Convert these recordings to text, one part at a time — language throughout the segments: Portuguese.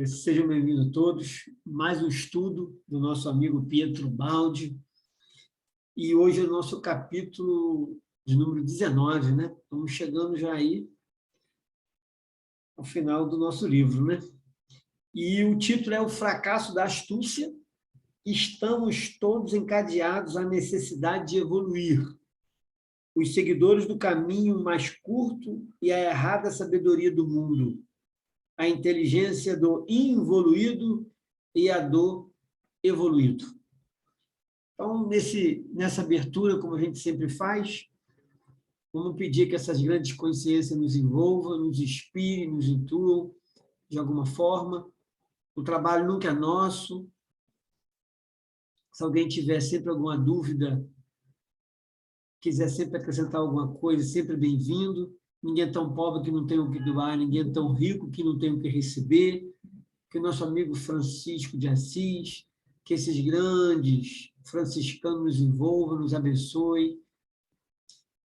Sejam bem-vindos todos. Mais um estudo do nosso amigo Pietro Baldi. E hoje é o nosso capítulo de número 19, né? Estamos chegando já aí ao final do nosso livro, né? E o título é O Fracasso da Astúcia. Estamos todos encadeados à necessidade de evoluir. Os seguidores do caminho mais curto e a errada sabedoria do mundo. A inteligência do involuído e a do evoluído. Então, nessa abertura, como a gente sempre faz, vamos pedir que essas grandes consciências nos envolvam, nos inspirem, nos intuam, de alguma forma. O trabalho nunca é nosso. Se alguém tiver sempre alguma dúvida, quiser sempre acrescentar alguma coisa, sempre bem-vindo. Ninguém é tão pobre que não tem o que doar, ninguém é tão rico que não tem o que receber. Que o nosso amigo Francisco de Assis, que esses grandes franciscanos nos envolvam, nos abençoe.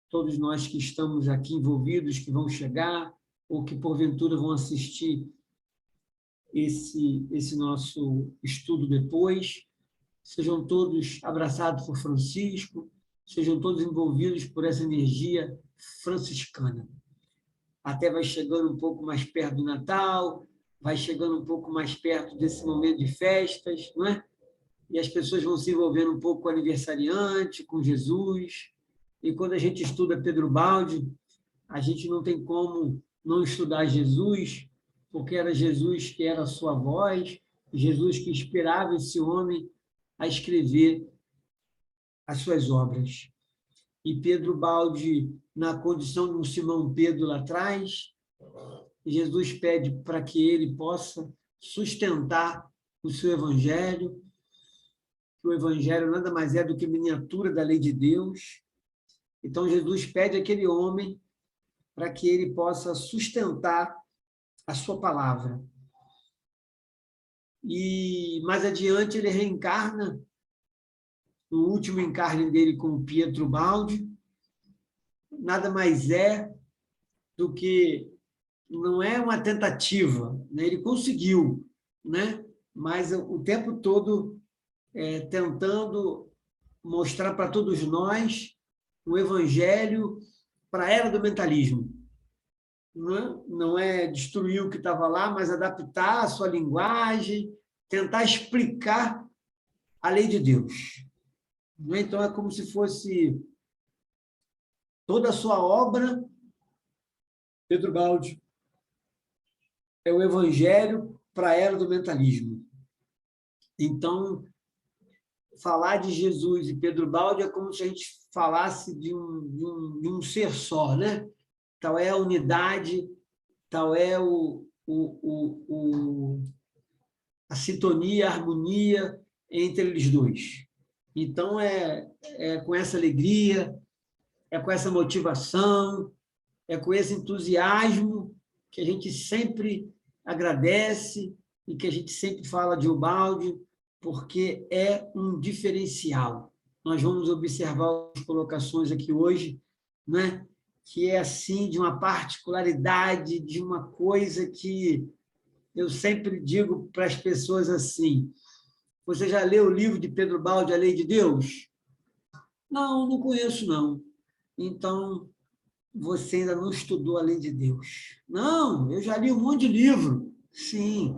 Todos nós que estamos aqui envolvidos, que vão chegar, ou que porventura vão assistir esse nosso estudo depois, sejam todos abraçados por Francisco, sejam todos envolvidos por essa energia franciscana. Até vai chegando um pouco mais perto do Natal, vai chegando um pouco mais perto desse momento de festas, não é? E as pessoas vão se envolvendo um pouco com o aniversariante, com Jesus. E quando a gente estuda Pedro Baldi, a gente não tem como não estudar Jesus, porque era Jesus que era a sua voz, Jesus que inspirava esse homem a escrever as suas obras. E Pedro Baldi, na condição de um Simão Pedro lá atrás, Jesus pede para que ele possa sustentar o seu evangelho, que o evangelho nada mais é do que miniatura da lei de Deus. Então, Jesus pede àquele homem para que ele possa sustentar a sua palavra. E, mais adiante, ele reencarna, no último encarne dele com Pietro Baldi, nada mais é do que, não é uma tentativa, né? Ele conseguiu, né? Mas o tempo todo tentando mostrar para todos nós o evangelho para a era do mentalismo. Não é destruir o que estava lá, mas adaptar a sua linguagem, tentar explicar a lei de Deus. Então, é como se fosse toda a sua obra, Pedro Baldi, é o evangelho para a era do mentalismo. Então, falar de Jesus e Pedro Baldi é como se a gente falasse de um ser só, né? Tal é a unidade, tal é a sintonia, a harmonia entre eles dois. Então, é com essa alegria, é com essa motivação, é com esse entusiasmo que a gente sempre agradece e que a gente sempre fala de Ubaldi, porque é um diferencial. Nós vamos observar as colocações aqui hoje, né? Que é assim, de uma particularidade, de uma coisa que eu sempre digo para as pessoas assim: você já leu o livro de Pedro Baldi, A Lei de Deus? Não conheço, não. Então, você ainda não estudou a lei de Deus. Não, eu já li um monte de livro. Sim,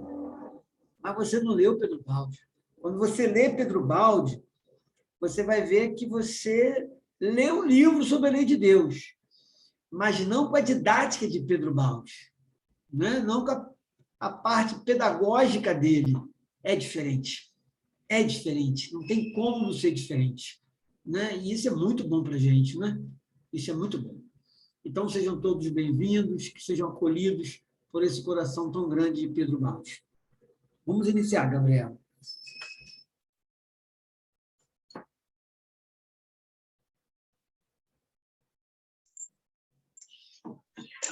mas você não leu Pedro Baldi. Quando você lê Pedro Baldi, você vai ver que você leu um livro sobre a lei de Deus, mas não com a didática de Pedro Baldi, né? Não com a parte pedagógica dele. É diferente. É diferente. Não tem como não ser diferente, né? E isso é muito bom para a gente, né? Isso é muito bom. Então, sejam todos bem-vindos, que sejam acolhidos por esse coração tão grande de Pedro Baldi. Vamos iniciar, Gabriela.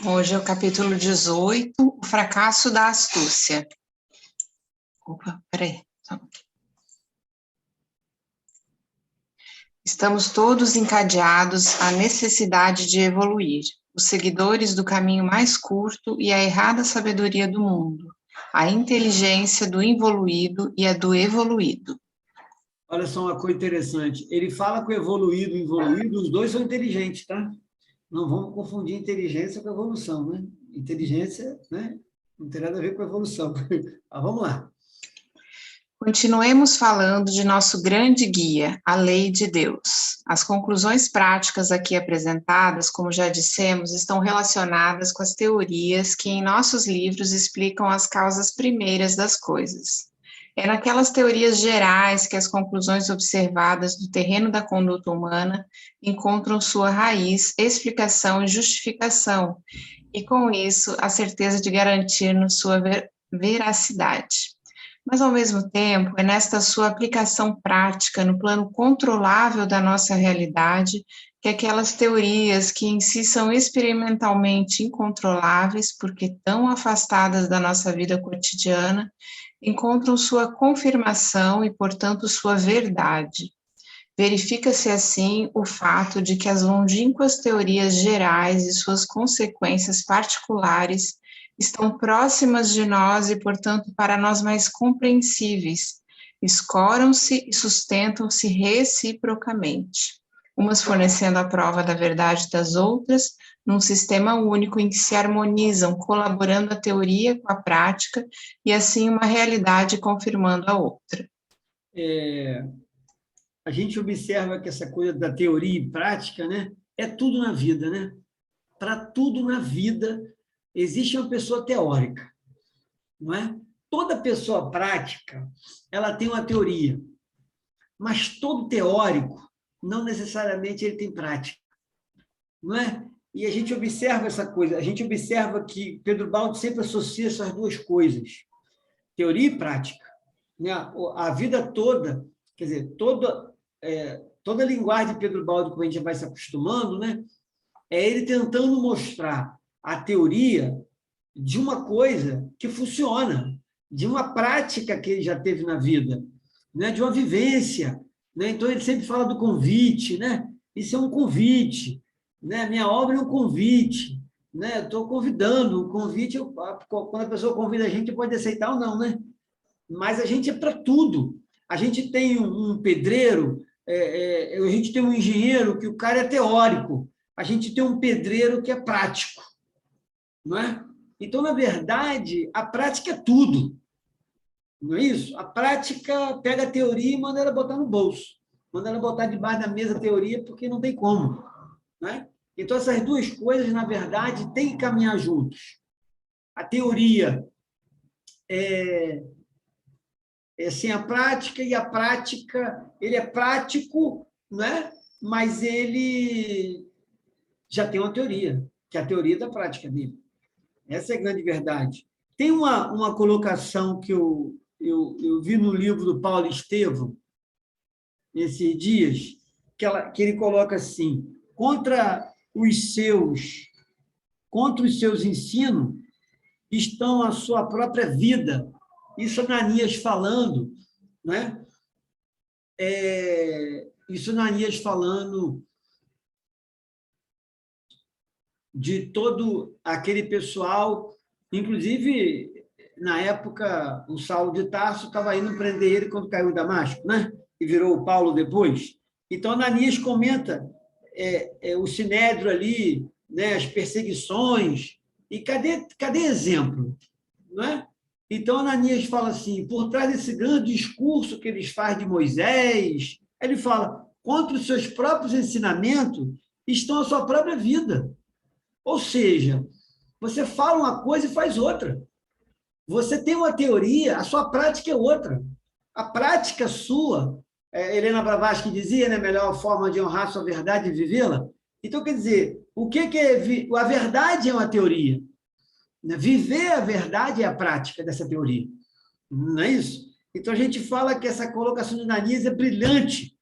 Hoje é o capítulo 18, o fracasso da astúcia. Opa, peraí. Estamos todos encadeados à necessidade de evoluir, os seguidores do caminho mais curto e a errada sabedoria do mundo, a inteligência do involuído e a do evoluído. Olha só uma coisa interessante. Ele fala que o evoluído e o involuído, os dois são inteligentes, tá? Não vamos confundir inteligência com evolução, né? Inteligência, né? Não tem nada a ver com evolução. Mas vamos lá. Continuemos falando de nosso grande guia, a lei de Deus. As conclusões práticas aqui apresentadas, como já dissemos, estão relacionadas com as teorias que em nossos livros explicam as causas primeiras das coisas. É naquelas teorias gerais que as conclusões observadas do terreno da conduta humana encontram sua raiz, explicação e justificação, e com isso a certeza de garantir-nos sua veracidade. Mas, ao mesmo tempo, é nesta sua aplicação prática, no plano controlável da nossa realidade, que aquelas teorias que em si são experimentalmente incontroláveis, porque tão afastadas da nossa vida cotidiana, encontram sua confirmação e, portanto, sua verdade. Verifica-se, assim, o fato de que as longínquas teorias gerais e suas consequências particulares estão próximas de nós e, portanto, para nós mais compreensíveis, escoram-se e sustentam-se reciprocamente, umas fornecendo a prova da verdade das outras, num sistema único em que se harmonizam, colaborando a teoria com a prática, e assim uma realidade confirmando a outra. A gente observa que essa coisa da teoria e prática, né, é tudo na vida, né? Para tudo na vida existe uma pessoa teórica, não é? Toda pessoa prática, ela tem uma teoria, mas todo teórico, não necessariamente ele tem prática, não é? E a gente observa essa coisa, a gente observa que Pedro Baldi sempre associa essas duas coisas, teoria e prática, né? A vida toda, quer dizer, toda a linguagem de Pedro Baldi, como a gente vai se acostumando, né? É ele tentando mostrar a teoria de uma coisa que funciona, de uma prática que ele já teve na vida, né? De uma vivência, né? Então, ele sempre fala do convite, né? Isso é um convite, né? Minha obra é um convite, né? Estou convidando, o convite, quando a pessoa convida a gente, pode aceitar ou não, né? Mas a gente é para tudo. A gente tem um pedreiro, a gente tem um engenheiro que o cara é teórico, a gente tem um pedreiro que é prático, não é? Então, na verdade, a prática é tudo, não é isso? A prática pega a teoria e manda ela botar no bolso, manda ela botar debaixo da mesa a teoria, porque não tem como, não é? Então, essas duas coisas, na verdade, têm que caminhar juntos. A teoria é sem a prática, e a prática, ele é prático, né? Mas ele já tem uma teoria, que é a teoria da prática dele. Essa é a grande verdade. Tem uma colocação que eu vi no livro do Paulo Estevam, nesses dias, que ele coloca assim, contra os seus ensinos estão a sua própria vida. Isso Ananias falando, né? Isso Ananias falando de todo aquele pessoal, inclusive, na época, o Saulo de Tarso estava indo prender ele quando caiu em Damasco, né? E virou o Paulo depois. Então, Ananias comenta o Sinédrio ali, né? As perseguições, e cadê exemplo? Não é? Então, Ananias fala assim, por trás desse grande discurso que eles fazem de Moisés, ele fala, contra os seus próprios ensinamentos estão a sua própria vida. Ou seja, você fala uma coisa e faz outra. Você tem uma teoria, a sua prática é outra. A prática sua, Helena Blavatsky dizia, né, a melhor forma de honrar a sua verdade e vivê-la. Então, quer dizer, o que é a verdade é uma teoria. Viver a verdade é a prática dessa teoria. Não é isso? Então, a gente fala que essa colocação de Ananias é brilhante,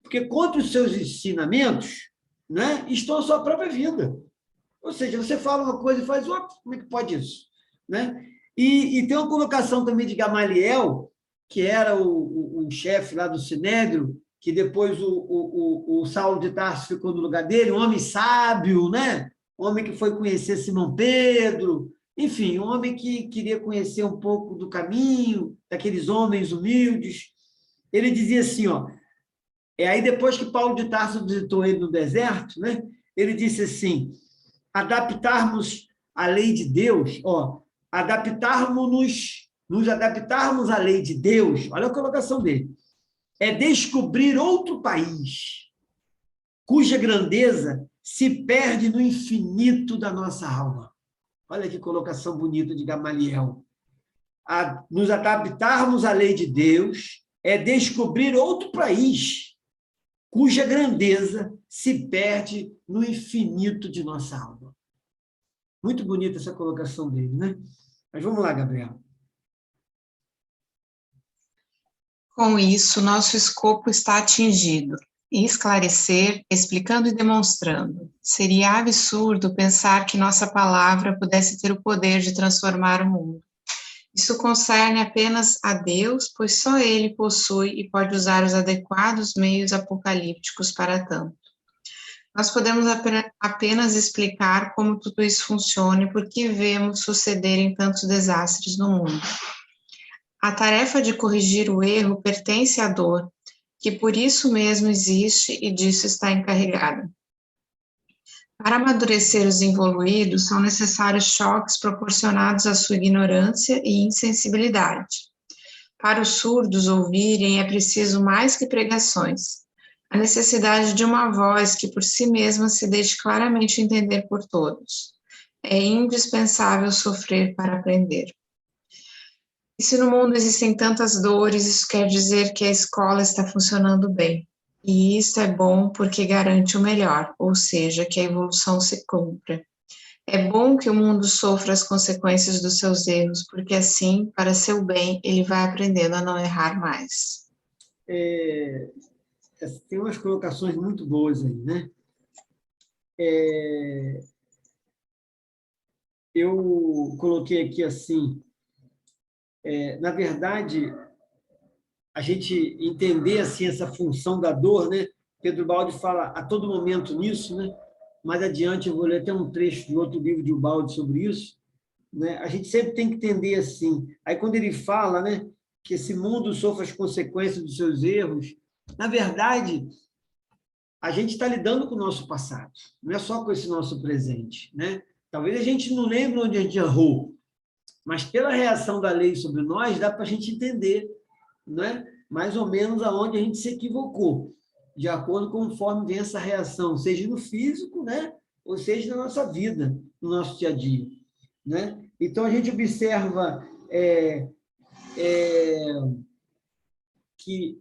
porque contra os seus ensinamentos, né, estão a sua própria vida. Ou seja, você fala uma coisa e faz outra. Como é que pode isso? Né? E tem uma colocação também de Gamaliel, que era o chefe lá do Sinédrio, que depois o Saulo de Tarso ficou no lugar dele, um homem sábio, né? Um homem que foi conhecer Simão Pedro. Enfim, um homem que queria conhecer um pouco do caminho, daqueles homens humildes. Ele dizia assim, ó, aí depois que Paulo de Tarso visitou ele no deserto, né, ele disse assim, adaptarmos a lei de Deus, ó, nos adaptarmos à lei de Deus, olha a colocação dele, é descobrir outro país, cuja grandeza se perde no infinito da nossa alma. Olha que colocação bonita de Gamaliel. Nos adaptarmos à lei de Deus é descobrir outro país, cuja grandeza se perde no infinito de nossa alma. Muito bonita essa colocação dele, né? Mas vamos lá, Gabriel. Com isso, nosso escopo está atingido. Esclarecer, explicando e demonstrando. Seria absurdo pensar que nossa palavra pudesse ter o poder de transformar o mundo. Isso concerne apenas a Deus, pois só Ele possui e pode usar os adequados meios apocalípticos para tanto. Nós podemos apenas explicar como tudo isso funciona e por que vemos sucederem tantos desastres no mundo. A tarefa de corrigir o erro pertence à dor, que por isso mesmo existe e disso está encarregada. Para amadurecer os involuídos, são necessários choques proporcionados à sua ignorância e insensibilidade. Para os surdos ouvirem é preciso mais que pregações, a necessidade de uma voz que por si mesma se deixe claramente entender por todos. É indispensável sofrer para aprender. E se no mundo existem tantas dores, isso quer dizer que a escola está funcionando bem. E isso é bom porque garante o melhor, ou seja, que a evolução se cumpra. É bom que o mundo sofra as consequências dos seus erros, porque assim, para seu bem, ele vai aprendendo a não errar mais. Tem umas colocações muito boas aí, né? Eu coloquei aqui assim, na verdade, a gente entender assim, essa função da dor, né? Pedro Baldi fala a todo momento nisso, né? Mais adiante eu vou ler até um trecho de outro livro de Ubaldi sobre isso, né? A gente sempre tem que entender assim. Aí quando ele fala, né, que esse mundo sofre as consequências dos seus erros, na verdade, a gente está lidando com o nosso passado, não é só com esse nosso presente, né? Talvez a gente não lembre onde a gente errou, mas pela reação da lei sobre nós, dá para a gente entender, né? Mais ou menos aonde a gente se equivocou, de acordo com conforme vem essa reação, seja no físico, né? Ou seja na nossa vida, no nosso dia a dia, né? Então, a gente observa que,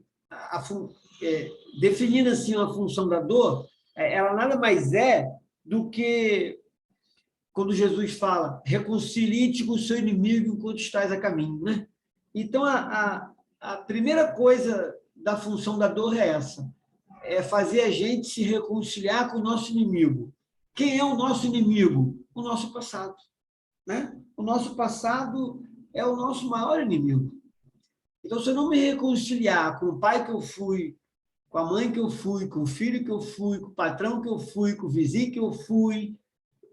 definindo assim a função da dor, ela nada mais é do que quando Jesus fala, reconcilie-te com o seu inimigo enquanto estás a caminho, né? Então, a primeira coisa da função da dor é essa, é fazer a gente se reconciliar com o nosso inimigo. Quem é o nosso inimigo? O nosso passado, né? O nosso passado é o nosso maior inimigo. Então, se eu não me reconciliar com o pai que eu fui, com a mãe que eu fui, com o filho que eu fui, com o patrão que eu fui, com o vizinho que eu fui,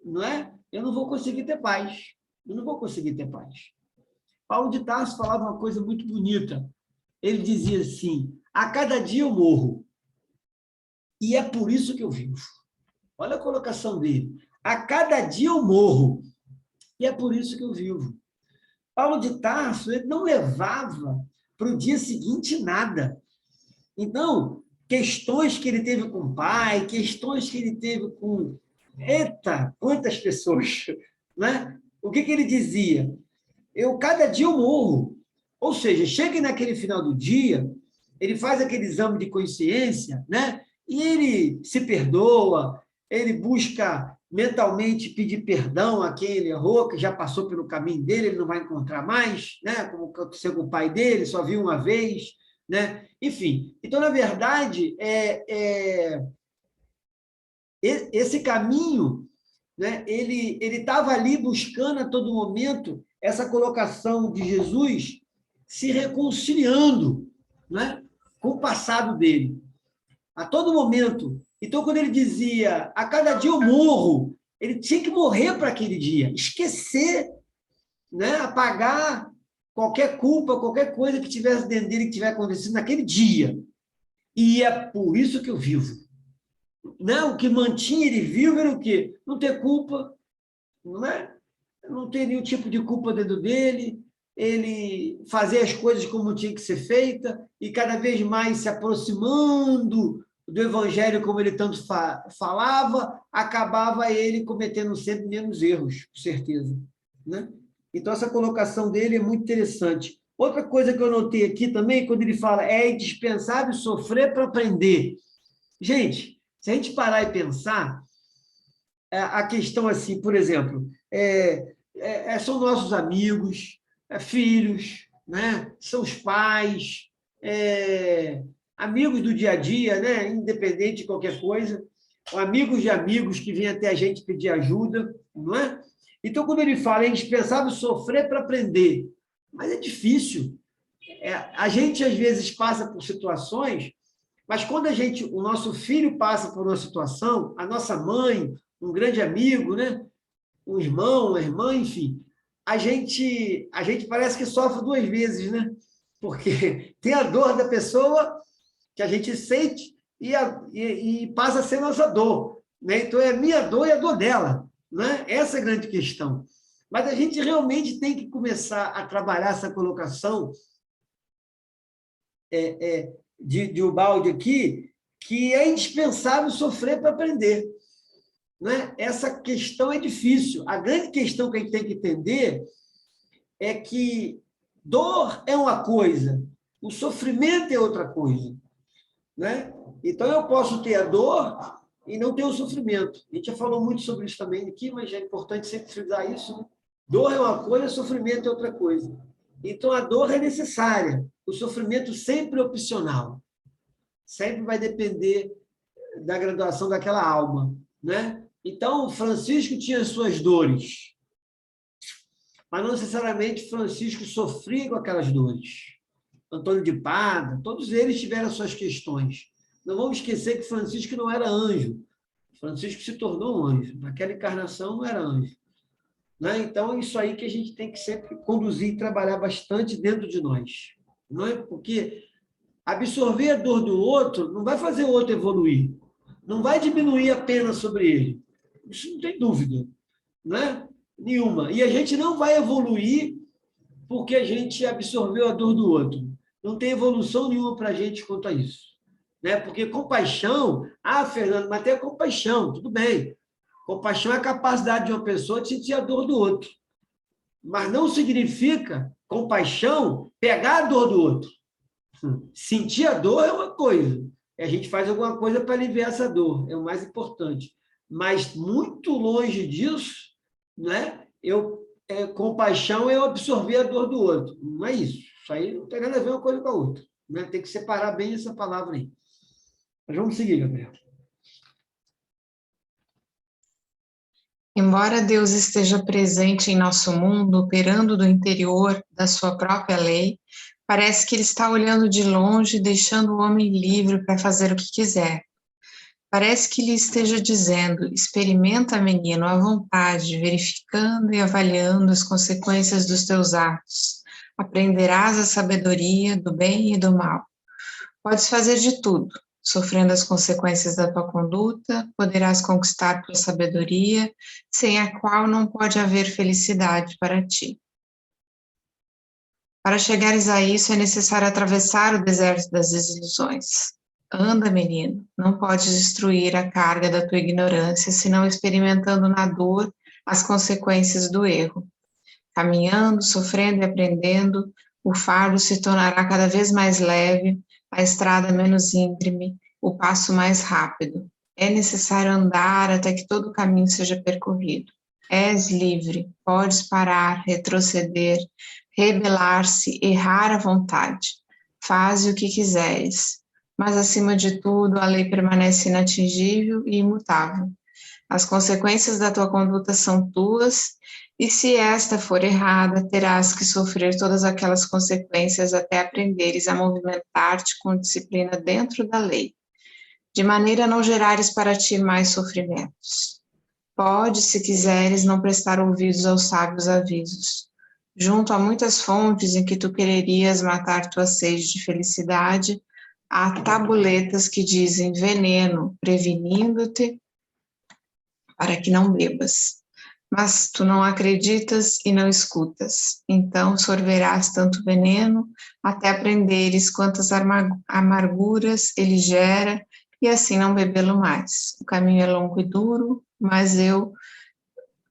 não é? Eu não vou conseguir ter paz. Eu não vou conseguir ter paz. Paulo de Tarso falava uma coisa muito bonita. Ele dizia assim, a cada dia eu morro. E é por isso que eu vivo. Olha a colocação dele. A cada dia eu morro. E é por isso que eu vivo. Paulo de Tarso, ele não levava para o dia seguinte nada. Então, questões que ele teve com o pai, questões que ele teve com... Eita, quantas pessoas! Né? O que ele dizia? Cada dia eu morro. Ou seja, chega naquele final do dia, ele faz aquele exame de consciência, né? E ele se perdoa, ele busca mentalmente pedir perdão a quem ele errou, que já passou pelo caminho dele, ele não vai encontrar mais, né? Como aconteceu com o pai dele, só viu uma vez, né? Enfim, então, na verdade, esse caminho, né? Ele estava ali buscando a todo momento essa colocação de Jesus se reconciliando, né? Com o passado dele. A todo momento. Então, quando ele dizia, a cada dia eu morro, ele tinha que morrer para aquele dia, esquecer né? Apagar qualquer culpa, qualquer coisa que tivesse dentro dele, que tivesse acontecido naquele dia. E é por isso que eu vivo. Não, o que mantinha ele vivo era o quê? Não ter culpa, não é? Não ter nenhum tipo de culpa dentro dele, ele fazer as coisas como tinha que ser feita e cada vez mais se aproximando do evangelho como ele tanto falava, acabava ele cometendo sempre menos erros, com certeza, né? Então, essa colocação dele é muito interessante. Outra coisa que eu notei aqui também, quando ele fala é indispensável sofrer para aprender. Gente, se a gente parar e pensar, a questão assim, por exemplo, são nossos amigos, filhos, né? São os pais, amigos do dia a dia, né? Independente de qualquer coisa, amigos de amigos que vêm até a gente pedir ajuda, não é? Então, quando ele fala, é indispensável sofrer para aprender, mas é difícil. A gente, às vezes, passa por situações, mas quando o nosso filho passa por uma situação, a nossa mãe, um grande amigo, né? Um irmão, uma irmã, enfim, a gente parece que sofre duas vezes, né? Porque tem a dor da pessoa que a gente sente e passa a ser nossa dor, né? Então, é a minha dor e a dor dela, né? Essa é a grande questão. Mas a gente realmente tem que começar a trabalhar essa colocação de Ubaldi aqui, que é indispensável sofrer para aprender. Né? Essa questão é difícil. A grande questão que a gente tem que entender é que dor é uma coisa, o sofrimento é outra coisa. Né? Então, eu posso ter a dor e não ter o sofrimento. A gente já falou muito sobre isso também aqui, mas é importante sempre frisar isso. Né? Dor é uma coisa, sofrimento é outra coisa. Então, a dor é necessária, o sofrimento sempre é opcional. Sempre vai depender da graduação daquela alma. Né? Então, Francisco tinha suas dores, mas não necessariamente Francisco sofria com aquelas dores. Antônio de Pada, todos eles tiveram suas questões. Não vamos esquecer que Francisco não era anjo. Francisco se tornou um anjo. Naquela encarnação não era anjo. Né? Então, é isso aí que a gente tem que sempre conduzir e trabalhar bastante dentro de nós. Não é? Porque absorver a dor do outro não vai fazer o outro evoluir. Não vai diminuir a pena sobre ele. Isso não tem dúvida. Né? Nenhuma. E a gente não vai evoluir porque a gente absorveu a dor do outro. Não tem evolução nenhuma para a gente quanto a isso. Né? Porque compaixão, Fernando, mas tem compaixão, tudo bem. Compaixão é a capacidade de uma pessoa de sentir a dor do outro. Mas não significa, compaixão, pegar a dor do outro. Sentir a dor é uma coisa. A gente faz alguma coisa para aliviar essa dor, é o mais importante. Mas muito longe disso, né? Compaixão é eu absorver a dor do outro. Não é isso. Isso aí não tem nada a ver uma coisa com a outra. Né? Tem que separar bem essa palavra aí. Mas vamos seguir, Gabriel. Embora Deus esteja presente em nosso mundo, operando do interior da sua própria lei, parece que ele está olhando de longe, deixando o homem livre para fazer o que quiser. Parece que lhe esteja dizendo: experimenta, menino, à vontade, verificando e avaliando as consequências dos teus atos. Aprenderás a sabedoria do bem e do mal. Podes fazer de tudo. Sofrendo as consequências da tua conduta, poderás conquistar tua sabedoria, sem a qual não pode haver felicidade para ti. Para chegares a isso, é necessário atravessar o deserto das desilusões. Anda, menino, não podes destruir a carga da tua ignorância, senão experimentando na dor as consequências do erro. Caminhando, sofrendo e aprendendo, o fardo se tornará cada vez mais leve, a estrada menos íngreme, o passo mais rápido. É necessário andar até que todo o caminho seja percorrido. És livre, podes parar, retroceder, rebelar-se, errar à vontade. Faze o que quiseres. Mas, acima de tudo, a lei permanece inatingível e imutável. As consequências da tua conduta são tuas, e se esta for errada, terás que sofrer todas aquelas consequências até aprenderes a movimentar-te com disciplina dentro da lei, de maneira a não gerares para ti mais sofrimentos. Pode, se quiseres, não prestar ouvidos aos sábios avisos. Junto a muitas fontes em que tu quererias matar tua sede de felicidade, há tabuletas que dizem veneno, prevenindo-te para que não bebas. Mas tu não acreditas e não escutas. Então sorverás tanto veneno até aprenderes quantas amarguras ele gera e assim não bebê-lo mais. O caminho é longo e duro, mas eu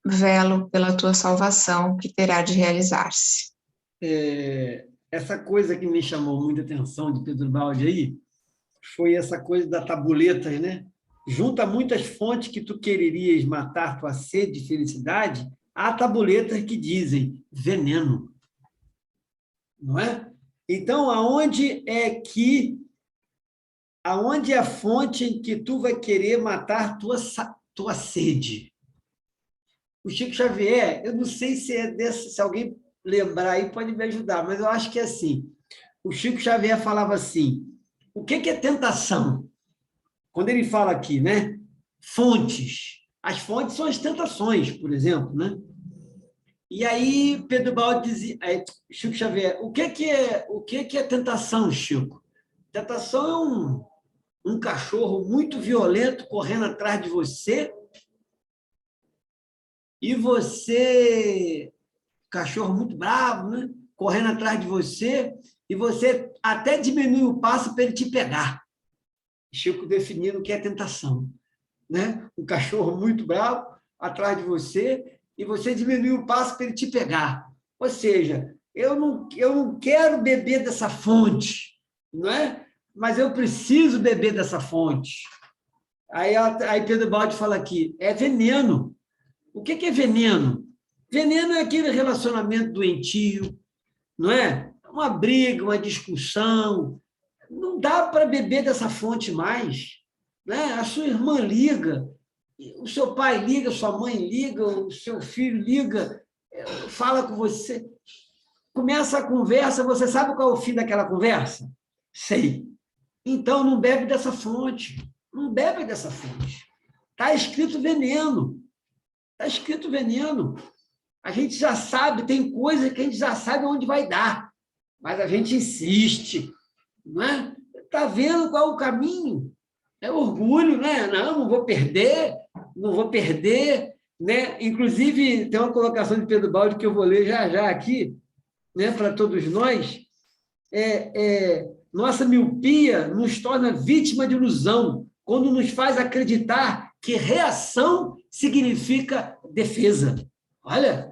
velo pela tua salvação que terá de realizar-se. Essa coisa que me chamou muita atenção de Pedro Baldi aí foi essa coisa da tabuleta, né? Junta muitas fontes que tu quererias matar tua sede de felicidade, há tabuletas que dizem veneno, não é? Então, aonde é a fonte em que tu vai querer matar tua sede? O Chico Xavier, eu não sei se alguém lembrar aí pode me ajudar, mas eu acho que é assim. O Chico Xavier falava assim, o que é tentação? Quando ele fala aqui, né? Fontes. As fontes são as tentações, por exemplo, né? E aí Pedro Baldi dizia, Chico Xavier, o que é tentação, Chico? Tentação é um cachorro muito violento correndo atrás de você e você, cachorro muito bravo, né? Correndo atrás de você e você até diminui o passo para ele te pegar. Chico definindo o que é tentação, né? Um cachorro muito bravo atrás de você e você diminui o passo para ele te pegar. Ou seja, eu não quero beber dessa fonte, não é? Mas eu preciso beber dessa fonte. Aí Pedro Baldi fala aqui, é veneno. O que é veneno? Veneno é aquele relacionamento doentio, não é? Uma briga, uma discussão. Não dá para beber dessa fonte mais, né? A sua irmã liga, o seu pai liga, sua mãe liga, o seu filho liga, fala com você, começa a conversa, você sabe qual é o fim daquela conversa? Sei. Então, não bebe dessa fonte. Não bebe dessa fonte. Está escrito veneno. Está escrito veneno. A gente já sabe, tem coisa que a gente já sabe onde vai dar, mas a gente insiste, não é? Está vendo qual é o caminho? É orgulho, né? Não vou perder, não vou perder, né? Inclusive, tem uma colocação de Pedro Baldi que eu vou ler já aqui, né, para todos nós. Nossa miopia nos torna vítima de ilusão, quando nos faz acreditar que reação significa defesa. Olha,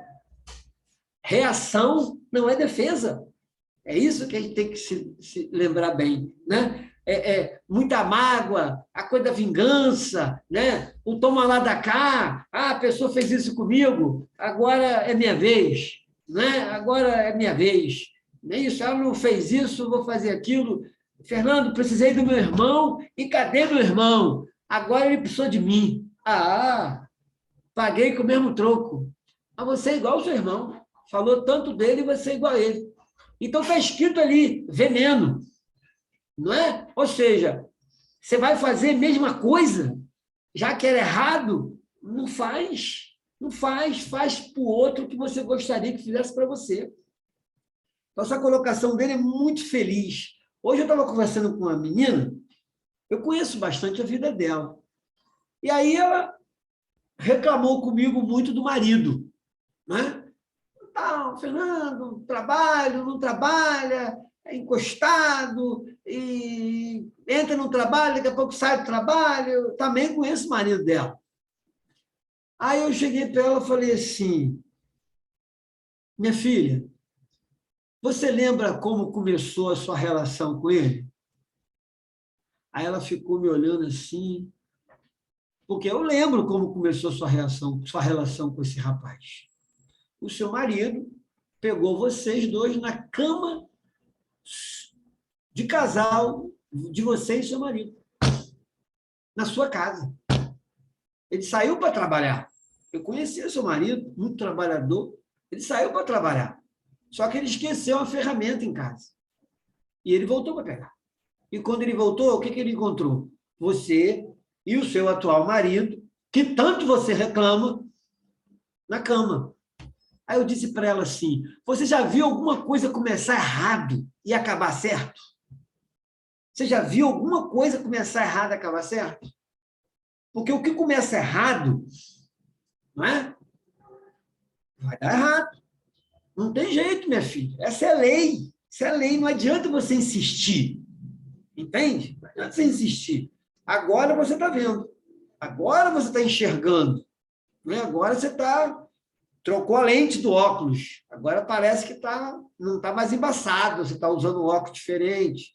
reação não é defesa. É isso que a gente tem que se lembrar bem, né? Muita mágoa, a coisa da vingança, né? O toma lá da cá, a pessoa fez isso comigo, agora é minha vez, né? Agora é minha vez. Nem isso, ela não fez isso, vou fazer aquilo. Fernando, precisei do meu irmão, e cadê meu irmão? Agora ele precisou de mim. Paguei com o mesmo troco. Mas você é igual ao seu irmão. Falou tanto dele, você é igual a ele. Então, está escrito ali, veneno, não é? Ou seja, você vai fazer a mesma coisa, já que era errado, não faz, faz para o outro o que você gostaria que fizesse para você. Então, essa colocação dele é muito feliz. Hoje eu estava conversando com uma menina, eu conheço bastante a vida dela, e aí ela reclamou comigo muito do marido, né? Fernando, trabalho, não trabalha, é encostado, e entra no trabalho, daqui a pouco sai do trabalho. Eu também conheço o marido dela. Aí eu cheguei para ela e falei assim, minha filha, você lembra como começou a sua relação com ele? Aí ela ficou me olhando assim, porque eu lembro como começou a sua relação com esse rapaz. O seu marido pegou vocês dois na cama de casal de você e seu marido, na sua casa. Ele saiu para trabalhar. Eu conhecia seu marido, muito trabalhador. Ele saiu para trabalhar. Só que ele esqueceu a ferramenta em casa. E ele voltou para pegar. E quando ele voltou, o que ele encontrou? Você e o seu atual marido, que tanto você reclama, na cama. Aí eu disse para ela assim, você já viu alguma coisa começar errado e acabar certo? Você já viu alguma coisa começar errado e acabar certo? Porque o que começa errado, não é? Vai dar errado. Não tem jeito, minha filha. Essa é lei. Isso é lei. Não adianta você insistir. Entende? Não adianta você insistir. Agora você está vendo. Agora você está enxergando. Né? Agora você trocou a lente do óculos. Agora parece que não está mais embaçado. Você está usando um óculos diferente.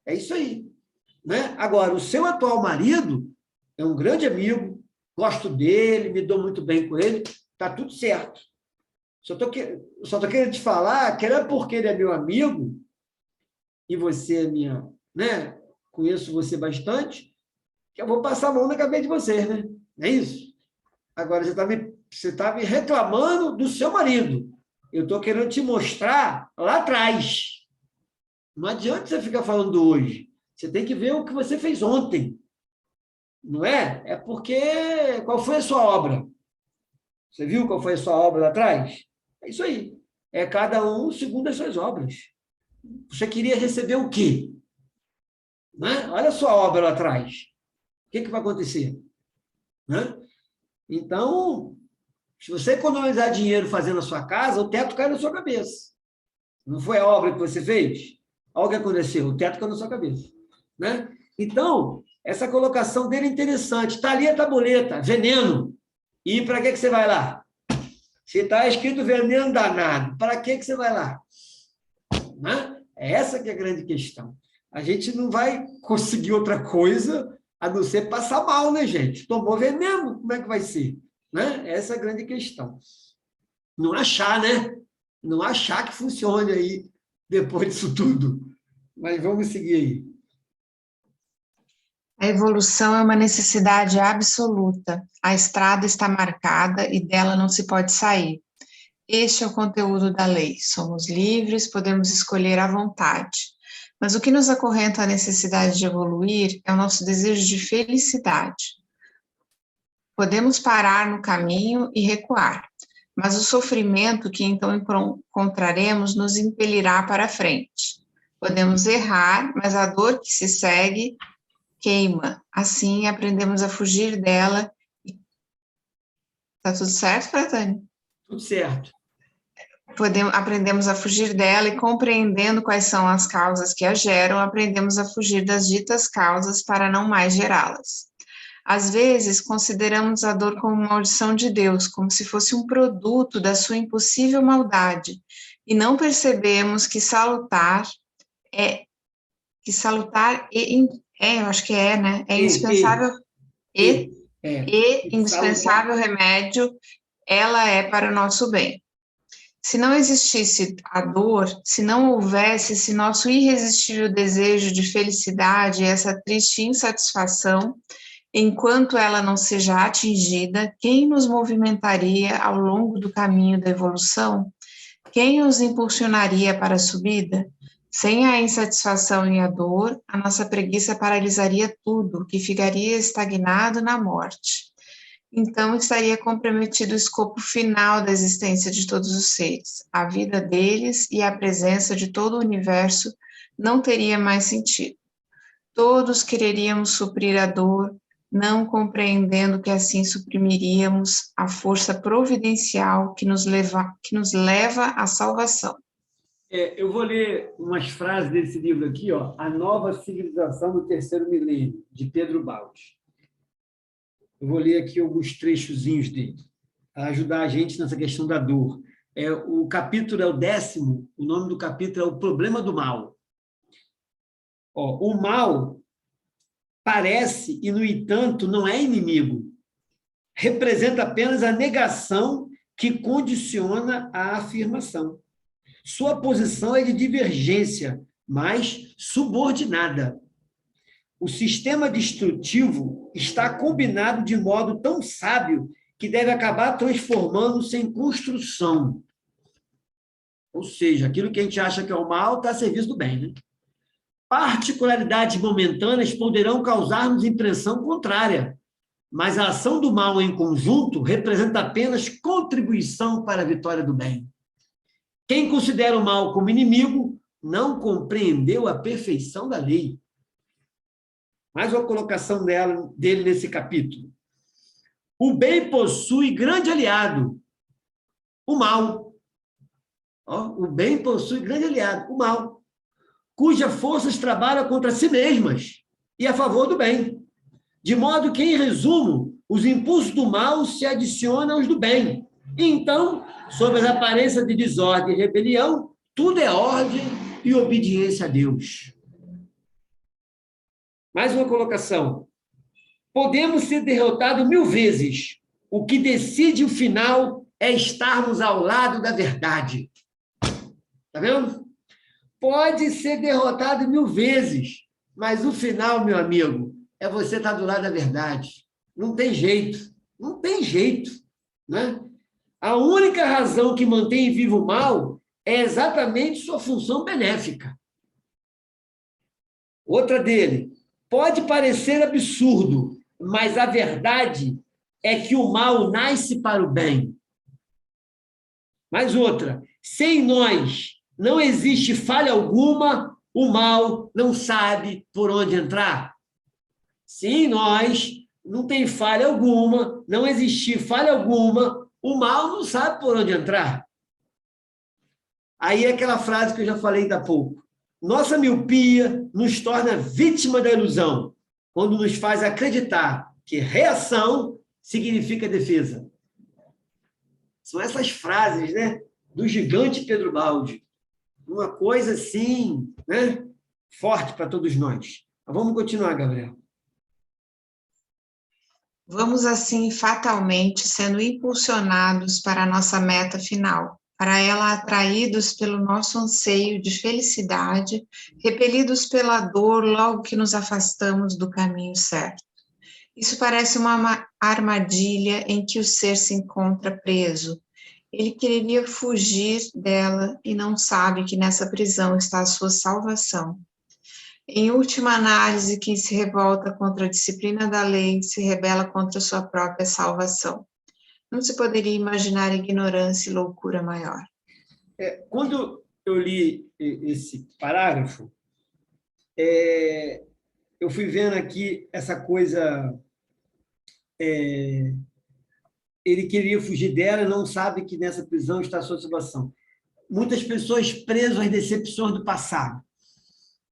É isso aí. Né? Agora, o seu atual marido é um grande amigo, gosto dele, me dou muito bem com ele, está tudo certo. Só estou querendo te falar que não é porque ele é meu amigo e você é minha, né? Conheço você bastante, que eu vou passar a mão na cabeça de vocês, né? É isso? Agora, você tá me reclamando do seu marido. Eu estou querendo te mostrar lá atrás. Não adianta você ficar falando hoje. Você tem que ver o que você fez ontem. Não é? É porque... Qual foi a sua obra? Você viu qual foi a sua obra lá atrás? É isso aí. É cada um segundo as suas obras. Você queria receber o quê? Não é? Olha a sua obra lá atrás. O que vai acontecer? Não é? Então, se você economizar dinheiro fazendo a sua casa, o teto cai na sua cabeça. Não foi a obra que você fez? Olha o que aconteceu, o teto caiu na sua cabeça. Né? Então, essa colocação dele é interessante. Está ali a tabuleta, veneno. E para que você vai lá? Se está escrito veneno danado, para que você vai lá? Né? É essa que é a grande questão. A gente não vai conseguir outra coisa a não ser passar mal, né, gente? Tomou veneno, como é que vai ser? Né? Essa é a grande questão. Não achar, né? Não achar que funcione aí depois disso tudo. Mas vamos seguir aí. A evolução é uma necessidade absoluta. A estrada está marcada e dela não se pode sair. Este é o conteúdo da lei. Somos livres, podemos escolher à vontade. Mas o que nos acorrenta à necessidade de evoluir é o nosso desejo de felicidade. Podemos parar no caminho e recuar, mas o sofrimento que então encontraremos nos impelirá para frente. Podemos errar, mas a dor que se segue queima. Assim, aprendemos a fugir dela. Tá tudo certo, Pratani? Tudo certo. Aprendemos a fugir dela e, compreendendo quais são as causas que a geram, aprendemos a fugir das ditas causas para não mais gerá-las. Às vezes, consideramos a dor como maldição de Deus, como se fosse um produto da sua impossível maldade, e não percebemos que salutar eu acho que é, né? É indispensável indispensável remédio, ela é para o nosso bem. Se não existisse a dor, se não houvesse esse nosso irresistível desejo de felicidade, essa triste insatisfação, enquanto ela não seja atingida, quem nos movimentaria ao longo do caminho da evolução? Quem nos impulsionaria para a subida? Sem a insatisfação e a dor, a nossa preguiça paralisaria tudo, que ficaria estagnado na morte. Então, estaria comprometido o escopo final da existência de todos os seres. A vida deles e a presença de todo o universo não teria mais sentido. Todos quereríamos suprir a dor, não compreendendo que assim suprimiríamos a força providencial que nos leva à salvação. Eu vou ler umas frases desse livro aqui, ó, A Nova Civilização do Terceiro Milênio, de Pedro Baldi. Eu vou ler aqui alguns trechozinhos dele, para ajudar a gente nessa questão da dor. O capítulo é o 10º, o nome do capítulo é O Problema do Mal. O mal parece, e, no entanto, não é inimigo. Representa apenas a negação que condiciona a afirmação. Sua posição é de divergência, mas subordinada. O sistema destrutivo está combinado de modo tão sábio que deve acabar transformando-se em construção. Ou seja, aquilo que a gente acha que é o mal está a serviço do bem, né? Particularidades momentâneas poderão causar-nos impressão contrária, mas a ação do mal em conjunto representa apenas contribuição para a vitória do bem. Quem considera o mal como inimigo não compreendeu a perfeição da lei. Mais uma colocação dele nesse capítulo. O bem possui grande aliado, o mal. O bem possui grande aliado, o mal, cujas forças trabalham contra si mesmas e a favor do bem. De modo que, em resumo, os impulsos do mal se adicionam aos do bem. Então, sob as aparências de desordem e rebelião, tudo é ordem e obediência a Deus. Mais uma colocação. Podemos ser derrotados 1000 vezes. O que decide o final é estarmos ao lado da verdade. Está vendo? Pode ser derrotado 1000 vezes, mas o final, meu amigo, é você estar do lado da verdade. Não tem jeito. Não tem jeito. Né? A única razão que mantém vivo o mal é exatamente sua função benéfica. Outra dele. Pode parecer absurdo, mas a verdade é que o mal nasce para o bem. Mais outra. Se em nós não existe falha alguma, o mal não sabe por onde entrar. Se em nós não tem falha alguma, não existir falha alguma, o mal não sabe por onde entrar. Aí é aquela frase que eu já falei ainda há pouco. Nossa miopia nos torna vítima da ilusão, quando nos faz acreditar que reação significa defesa. São essas frases, né, do gigante Pedro Baldi. Uma coisa, assim, né, forte para todos nós. Mas vamos continuar, Gabriel. Vamos, assim, fatalmente sendo impulsionados para a nossa meta final, para ela atraídos pelo nosso anseio de felicidade, repelidos pela dor logo que nos afastamos do caminho certo. Isso parece uma armadilha em que o ser se encontra preso. Ele queria fugir dela e não sabe que nessa prisão está a sua salvação. Em última análise, quem se revolta contra a disciplina da lei se rebela contra sua própria salvação. Não se poderia imaginar ignorância e loucura maior. Quando eu li esse parágrafo, eu fui vendo aqui essa coisa... ele queria fugir dela e não sabe que nessa prisão está a sua salvação. Muitas pessoas presas às decepções do passado.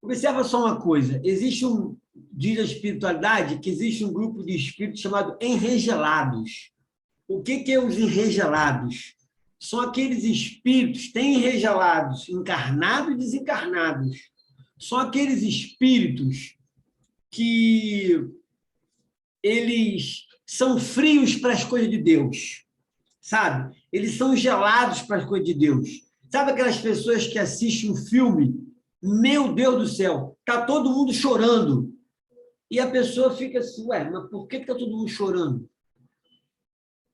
Observa só uma coisa, diz a espiritualidade que existe um grupo de espíritos chamado enregelados. O que é os enregelados? São aqueles espíritos, tem enregelados, encarnados e desencarnados. São aqueles espíritos que eles são frios para as coisas de Deus, sabe? Eles são gelados para as coisas de Deus. Sabe aquelas pessoas que assistem um filme? Meu Deus do céu, está todo mundo chorando. E a pessoa fica assim, ué, mas por que está todo mundo chorando?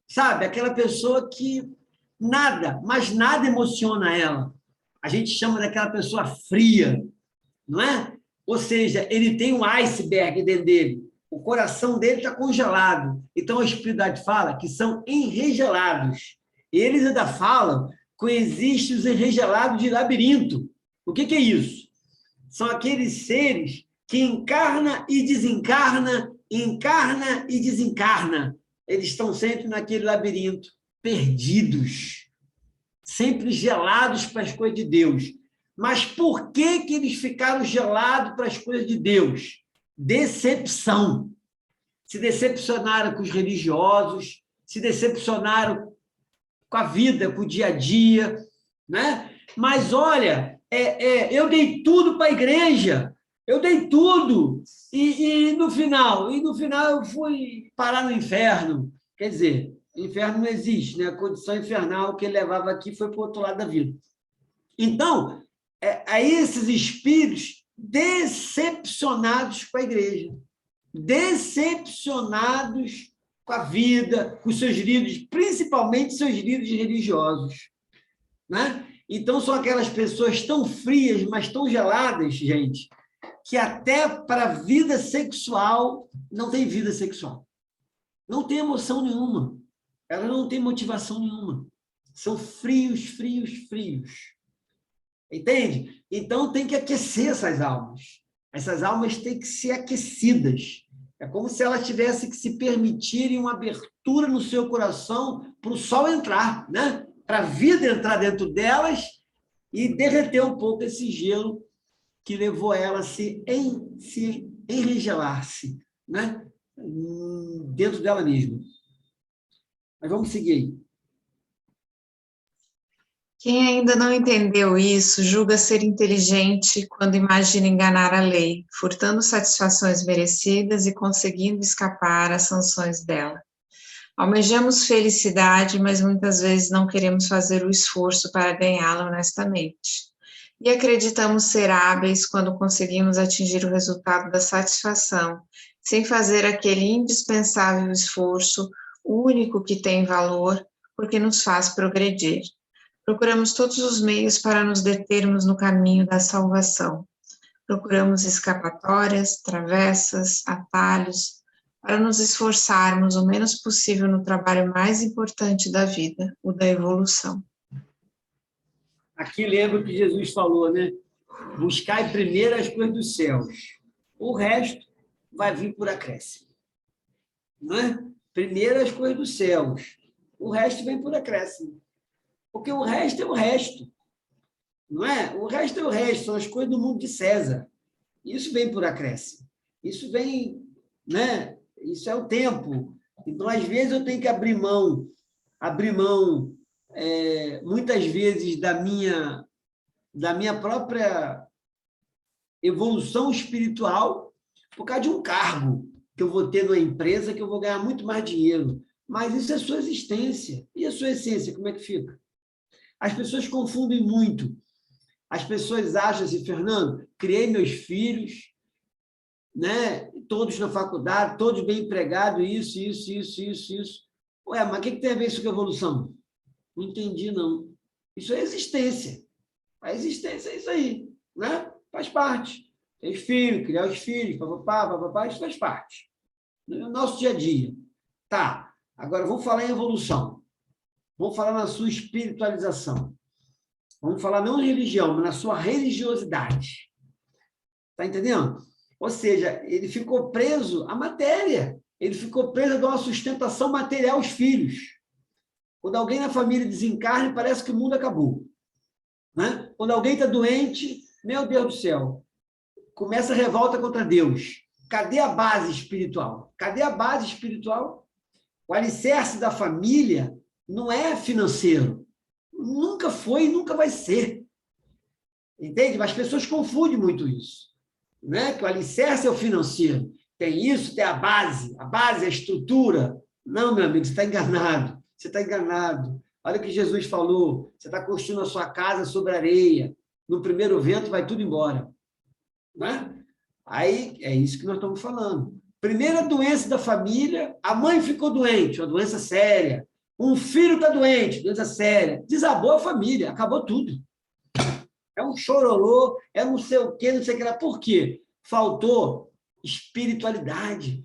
Sabe, aquela pessoa que nada, mas nada emociona ela. A gente chama daquela pessoa fria, não é? Ou seja, ele tem um iceberg dentro dele. O coração dele está congelado. Então, a espiritualidade fala que são enregelados. Eles ainda falam que existem os enregelados de labirinto. O que é isso? São aqueles seres que encarna e desencarna, encarna e desencarna. Eles estão sempre naquele labirinto, perdidos, sempre gelados para as coisas de Deus. Mas por que eles ficaram gelados para as coisas de Deus? Decepção. Se decepcionaram com os religiosos, se decepcionaram com a vida, com o dia a dia, né? Mas, olha, eu dei tudo para a igreja, eu dei tudo, e no final eu fui parar no inferno. Quer dizer, o inferno não existe, né? A condição infernal que ele levava aqui foi para o outro lado da vida. Então, aí esses espíritos decepcionados com a igreja, decepcionados com a vida, com seus líderes, principalmente seus líderes religiosos, né? Então, são aquelas pessoas tão frias, mas tão geladas, gente, que até para a vida sexual não tem vida sexual. não têm emoção nenhuma, elas não têm motivação nenhuma. São frios, frios, frios. Entende? Então, tem que aquecer essas almas. Essas almas têm que ser aquecidas. É como se elas tivessem que se permitirem uma abertura no seu coração para o sol entrar, né? Para a vida entrar dentro delas e derreter um pouco esse gelo que levou ela a se enregelar-se, né? Dentro dela mesma. Mas vamos seguir aí. Quem ainda não entendeu isso, julga ser inteligente quando imagina enganar a lei, furtando satisfações merecidas e conseguindo escapar às sanções dela. Almejamos felicidade, mas muitas vezes não queremos fazer o esforço para ganhá-la honestamente. E acreditamos ser hábeis quando conseguimos atingir o resultado da satisfação, sem fazer aquele indispensável esforço, único que tem valor, porque nos faz progredir. Procuramos todos os meios para nos determos no caminho da salvação. Procuramos escapatórias, travessas, atalhos, para nos esforçarmos o menos possível no trabalho mais importante da vida, o da evolução. Aqui lembra o que Jesus falou, né? Buscai primeiro as coisas dos céus. O resto vai vir por acréscimo. Não é? Primeiro as coisas dos céus. O resto vem por acréscimo. Porque o resto é o resto. Não é? O resto é o resto, são as coisas do mundo de César. Isso vem por acréscimo. Isso vem, né? Isso é o tempo. Então, às vezes, eu tenho que abrir mão, muitas vezes, da minha própria evolução espiritual por causa de um cargo que eu vou ter numa empresa que eu vou ganhar muito mais dinheiro. Mas isso é a sua existência. E a sua essência, como é que fica? As pessoas confundem muito. As pessoas acham assim, Fernando, criei meus filhos, né? Todos na faculdade, todos bem empregados, isso. Ué, mas o que tem a ver isso com evolução? Não entendi, não. Isso é existência. A existência é isso aí, né? Faz parte. Ter filhos, criar os filhos, papapá, isso faz parte. No nosso dia a dia. Tá, agora vamos falar em evolução. Vamos falar na sua espiritualização. Vamos falar não em religião, mas na sua religiosidade. Está entendendo? Ou seja, ele ficou preso à matéria. Ele ficou preso a uma sustentação material aos filhos. Quando alguém na família desencarna, parece que o mundo acabou. Né? Quando alguém está doente, meu Deus do céu, começa a revolta contra Deus. Cadê a base espiritual? Cadê a base espiritual? O alicerce da família não é financeiro. Nunca foi e nunca vai ser. Entende? Mas as pessoas confundem muito isso. Né? Que o alicerce é o financeiro. Tem isso, tem a base, a estrutura. Não, meu amigo, você está enganado. Você está enganado. Olha o que Jesus falou. Você está construindo a sua casa sobre areia. No primeiro vento vai tudo embora. Né? Aí é isso que nós estamos falando. Primeira doença da família, a mãe ficou doente, uma doença séria. Um filho está doente, doença séria. Desabou a família, acabou tudo. É um chororô, é não sei o quê, não sei o que lá. Por quê? Faltou espiritualidade,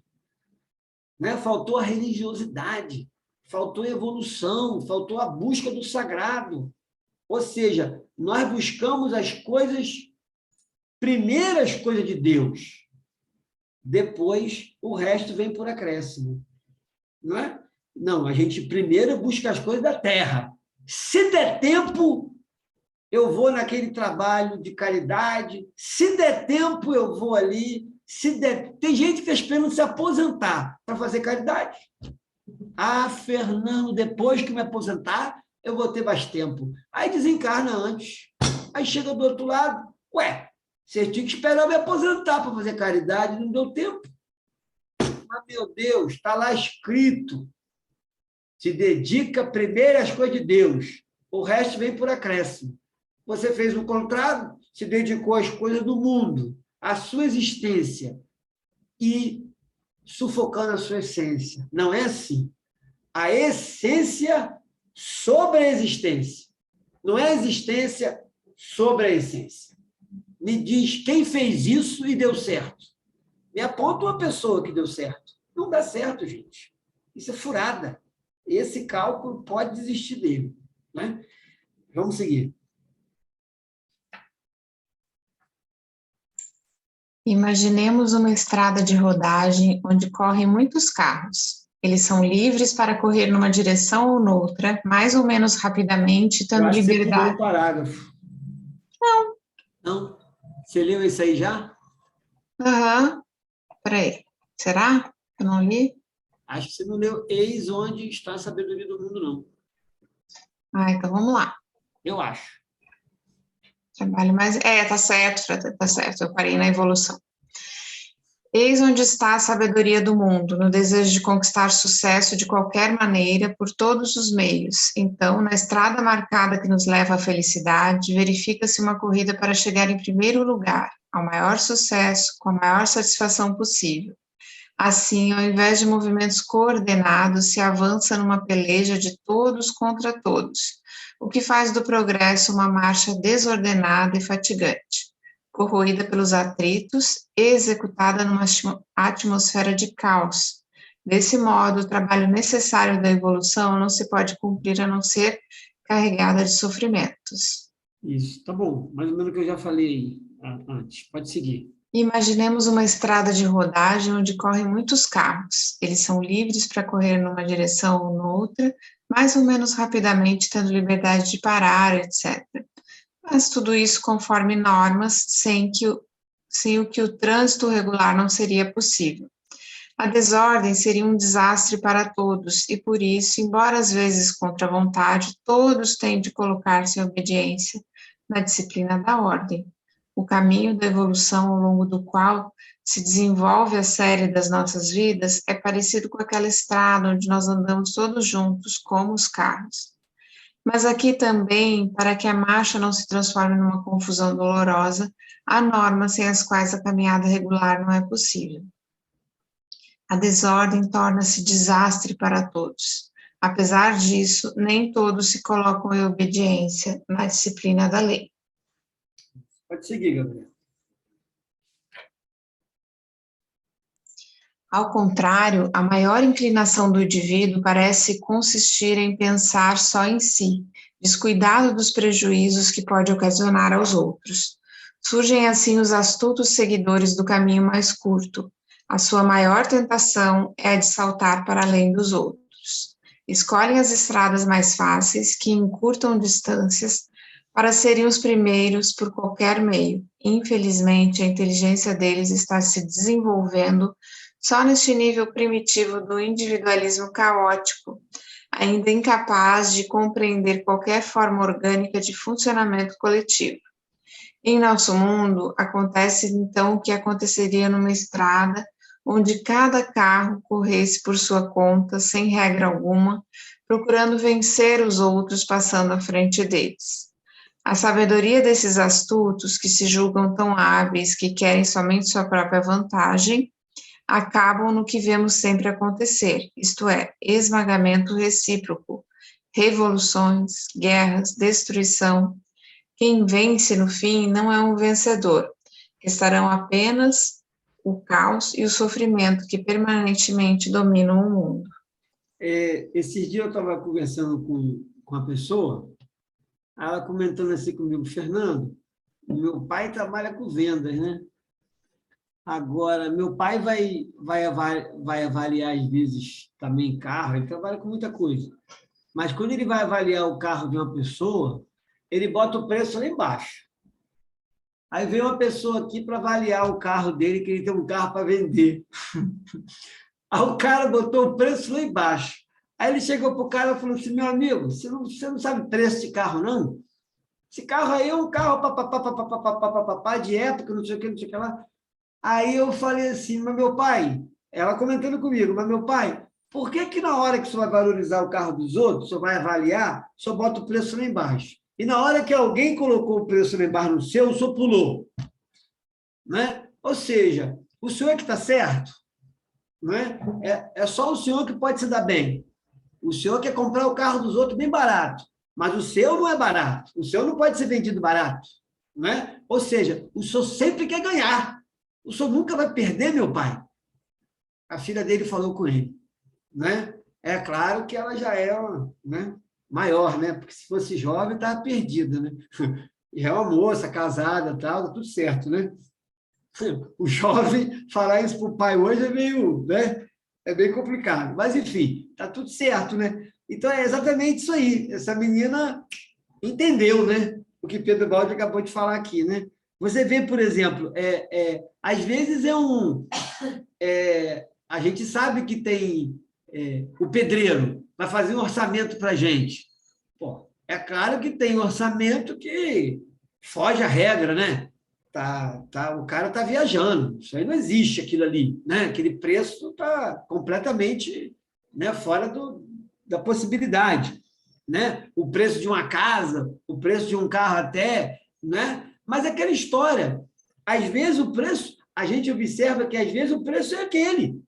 né? Faltou a religiosidade, faltou a evolução, faltou a busca do sagrado. Ou seja, nós buscamos as coisas, primeiras coisas de Deus, depois o resto vem por acréscimo. Não é? Não, a gente primeiro busca as coisas da terra. Se der tempo, eu vou naquele trabalho de caridade. Se der tempo, eu vou ali. Se der... Tem gente que está esperando se aposentar para fazer caridade. Ah, Fernando, depois que me aposentar, eu vou ter mais tempo. Aí desencarna antes. Aí chega do outro lado. Ué, você tinha que esperar me aposentar para fazer caridade, não deu tempo. Mas, meu Deus, está lá escrito. Se dedica primeiro às coisas de Deus. O resto vem por acréscimo. Você fez o contrário, se dedicou às coisas do mundo, à sua existência, e sufocando a sua essência. Não é assim. A essência sobre a existência. Não é a existência sobre a essência. Me diz quem fez isso e deu certo. Me aponta uma pessoa que deu certo. Não dá certo, gente. Isso é furada. Esse cálculo pode desistir dele. Né? Vamos seguir. Imaginemos uma estrada de rodagem onde correm muitos carros. Eles são livres para correr numa direção ou noutra, mais ou menos rapidamente, Eu tendo acho que você pulou liberdade. um parágrafo. Não. Não? Você leu isso aí já? Aham. Peraí. Será? Eu não li? Acho que você não leu Eis onde está a sabedoria do mundo, não. Ah, então vamos lá. Eu acho. Trabalho mais. Tá certo, tá certo. Eu parei na evolução. Eis onde está a sabedoria do mundo, no desejo de conquistar sucesso de qualquer maneira, por todos os meios. Então, na estrada marcada que nos leva à felicidade, verifica-se uma corrida para chegar em primeiro lugar, ao maior sucesso, com a maior satisfação possível. Assim, ao invés de movimentos coordenados, se avança numa peleja de todos contra todos, o que faz do progresso uma marcha desordenada e fatigante, corroída pelos atritos e executada numa atmosfera de caos. Desse modo, o trabalho necessário da evolução não se pode cumprir a não ser carregada de sofrimentos. Isso, tá bom. Mais ou menos o que eu já falei antes. Pode seguir. Imaginemos uma estrada de rodagem onde correm muitos carros. Eles são livres para correr numa direção ou noutra, mais ou menos rapidamente, tendo liberdade de parar, etc. Mas tudo isso conforme normas, sem o que o trânsito regular não seria possível. A desordem seria um desastre para todos, e por isso, embora às vezes contra a vontade, todos têm de colocar-se em obediência na disciplina da ordem. O caminho da evolução ao longo do qual se desenvolve a série das nossas vidas é parecido com aquela estrada onde nós andamos todos juntos, como os carros. Mas aqui também, para que a marcha não se transforme numa confusão dolorosa, há normas sem as quais a caminhada regular não é possível. A desordem torna-se desastre para todos. Apesar disso, nem todos se colocam em obediência na disciplina da lei. Pode seguir, Gabriel. Ao contrário, a maior inclinação do indivíduo parece consistir em pensar só em si, descuidado dos prejuízos que pode ocasionar aos outros. Surgem assim os astutos seguidores do caminho mais curto. A sua maior tentação é a de saltar para além dos outros. Escolhem as estradas mais fáceis, que encurtam distâncias, para serem os primeiros por qualquer meio. Infelizmente, a inteligência deles está se desenvolvendo só neste nível primitivo do individualismo caótico, ainda incapaz de compreender qualquer forma orgânica de funcionamento coletivo. Em nosso mundo, acontece então o que aconteceria numa estrada onde cada carro corresse por sua conta, sem regra alguma, procurando vencer os outros passando à frente deles. A sabedoria desses astutos, que se julgam tão hábeis que querem somente sua própria vantagem, acabam no que vemos sempre acontecer, isto é, esmagamento recíproco, revoluções, guerras, destruição. Quem vence no fim não é um vencedor, restarão apenas o caos e o sofrimento que permanentemente dominam o mundo. Esses dias eu estava conversando com uma pessoa, ela comentando assim comigo, Fernando, meu pai trabalha com vendas, né? Agora, meu pai vai avaliar, às vezes, também carro, ele trabalha com muita coisa. Mas quando ele vai avaliar o carro de uma pessoa, ele bota o preço lá embaixo. Aí vem uma pessoa aqui para avaliar o carro dele, que ele tem um carro para vender. Aí o cara botou o preço lá embaixo. Aí ele chegou para o cara e falou assim, meu amigo, você não sabe preço de carro, não? Esse carro aí é um carro de época, não sei o que, não sei o que lá. Aí eu falei assim, mas meu pai, ela comentando comigo, mas meu pai, por que na hora que você vai valorizar o carro dos outros, você vai avaliar, só bota o preço lá embaixo? E na hora que alguém colocou o preço lá embaixo no seu, o senhor pulou. Né? Ou seja, o senhor é que está certo. Né? É só o senhor que pode se dar bem. O senhor quer comprar o carro dos outros bem barato, mas o seu não é barato. O seu não pode ser vendido barato. Né? Ou seja, o senhor sempre quer ganhar. O senhor nunca vai perder, meu pai. A filha dele falou com ele. Né? É claro que ela já é, né, maior, né? Porque se fosse jovem, estava perdida, né? Já é uma moça, casada, tal, tá tudo certo, né? O jovem falar isso para o pai hoje é meio, né? É bem complicado. Mas, enfim, tá tudo certo, né? Então, é exatamente isso aí. Essa menina entendeu, né? O que Pedro Baldi acabou de falar aqui, né? Você vê, por exemplo, às vezes a gente sabe que tem o pedreiro vai fazer um orçamento para a gente. Pô, é claro que tem orçamento que foge à regra, né? O cara está viajando, isso aí não existe aquilo ali, né? Aquele preço está completamente, né, fora da possibilidade, né? O preço de uma casa, o preço de um carro até, né? Mas é aquela história, às vezes o preço, a gente observa que às vezes o preço é aquele.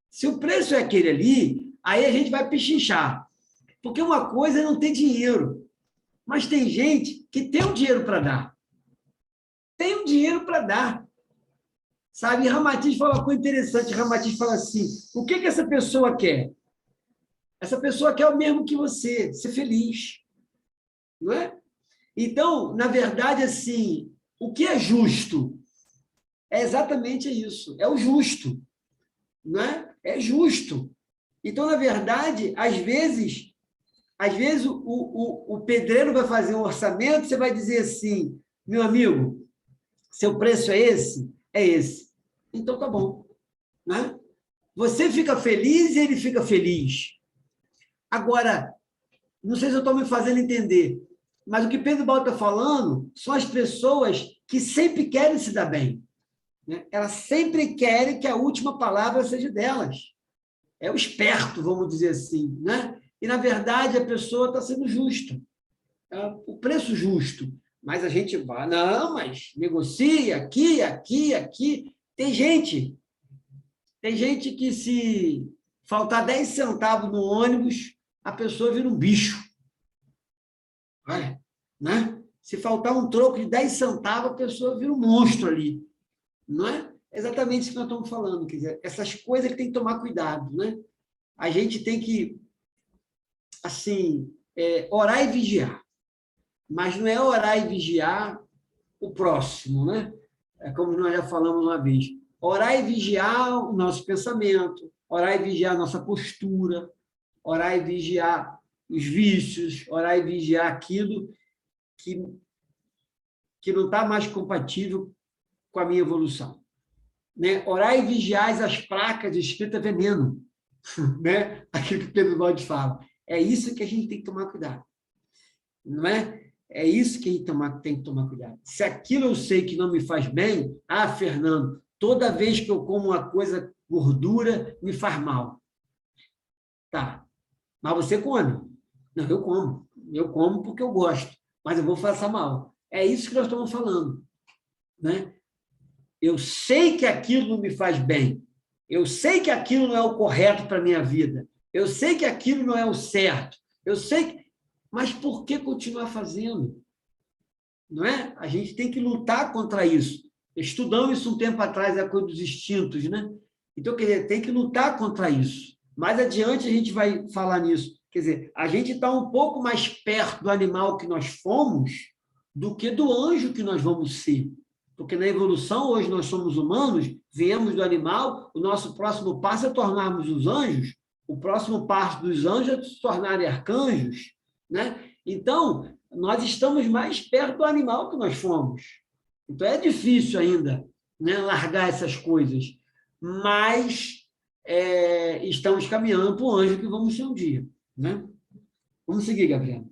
Se o preço é aquele ali, aí a gente vai pechinchar, porque uma coisa é não ter dinheiro, mas tem gente que tem o dinheiro para dar. Tem o dinheiro para dar. Sabe? E Ramatiz fala uma coisa interessante. Ramatiz fala assim: o que essa pessoa quer? Essa pessoa quer o mesmo que você, ser feliz. Não é? Então, na verdade, assim, o que é justo? É exatamente isso. É o justo. Não é? É justo. Então, na verdade, às vezes o pedreiro vai fazer um orçamento, você vai dizer assim: meu amigo, seu preço é esse? É esse. Então tá bom. Né? Você fica feliz e ele fica feliz. Agora, não sei se eu estou me fazendo entender, mas o que Pedro Balta está falando são as pessoas que sempre querem se dar bem. Né? Elas sempre querem que a última palavra seja delas. É o esperto, vamos dizer assim. Né? E, na verdade, a pessoa está sendo justa. O preço justo. Mas a gente vai, não, mas negocia aqui, aqui, aqui. Tem gente que se faltar 10 centavos no ônibus, a pessoa vira um bicho. Olha, né? Se faltar um troco de 10 centavos, a pessoa vira um monstro ali. Não é? Exatamente isso que nós estamos falando. Quer dizer, essas coisas que tem que tomar cuidado. Né? A gente tem que, assim, orar e vigiar. Mas não é orar e vigiar o próximo, né? É como nós já falamos uma vez. Orar e vigiar o nosso pensamento, orar e vigiar a nossa postura, orar e vigiar os vícios, orar e vigiar aquilo que não está mais compatível com a minha evolução. Né? Orar e vigiar as placas escritas veneno. Né? Aquilo que Pedro Baldi fala. É isso que a gente tem que tomar cuidado. Não é? É isso que a gente tem que tomar cuidado. Se aquilo eu sei que não me faz bem, Fernando, toda vez que eu como uma coisa gordura, me faz mal. Tá, mas você come. Não, eu como. Eu como porque eu gosto, mas eu vou fazer mal. É isso que nós estamos falando. Né? Eu sei que aquilo não me faz bem. Eu sei que aquilo não é o correto para a minha vida. Eu sei que aquilo não é o certo. Eu sei que... Mas por que continuar fazendo? Não é? A gente tem que lutar contra isso. Estudamos isso um tempo atrás, a coisa dos instintos, né? Então, quer dizer, tem que lutar contra isso. Mais adiante a gente vai falar nisso. Quer dizer, a gente está um pouco mais perto do animal que nós fomos do que do anjo que nós vamos ser. Porque na evolução, hoje nós somos humanos, viemos do animal, o nosso próximo passo é tornarmos os anjos, o próximo passo dos anjos é se tornarem arcanjos, né? Então, nós estamos mais perto do animal que nós fomos. Então, é difícil ainda, né, largar essas coisas, mas estamos caminhando para o anjo que vamos ser um dia. Né? Vamos seguir, Gabriela.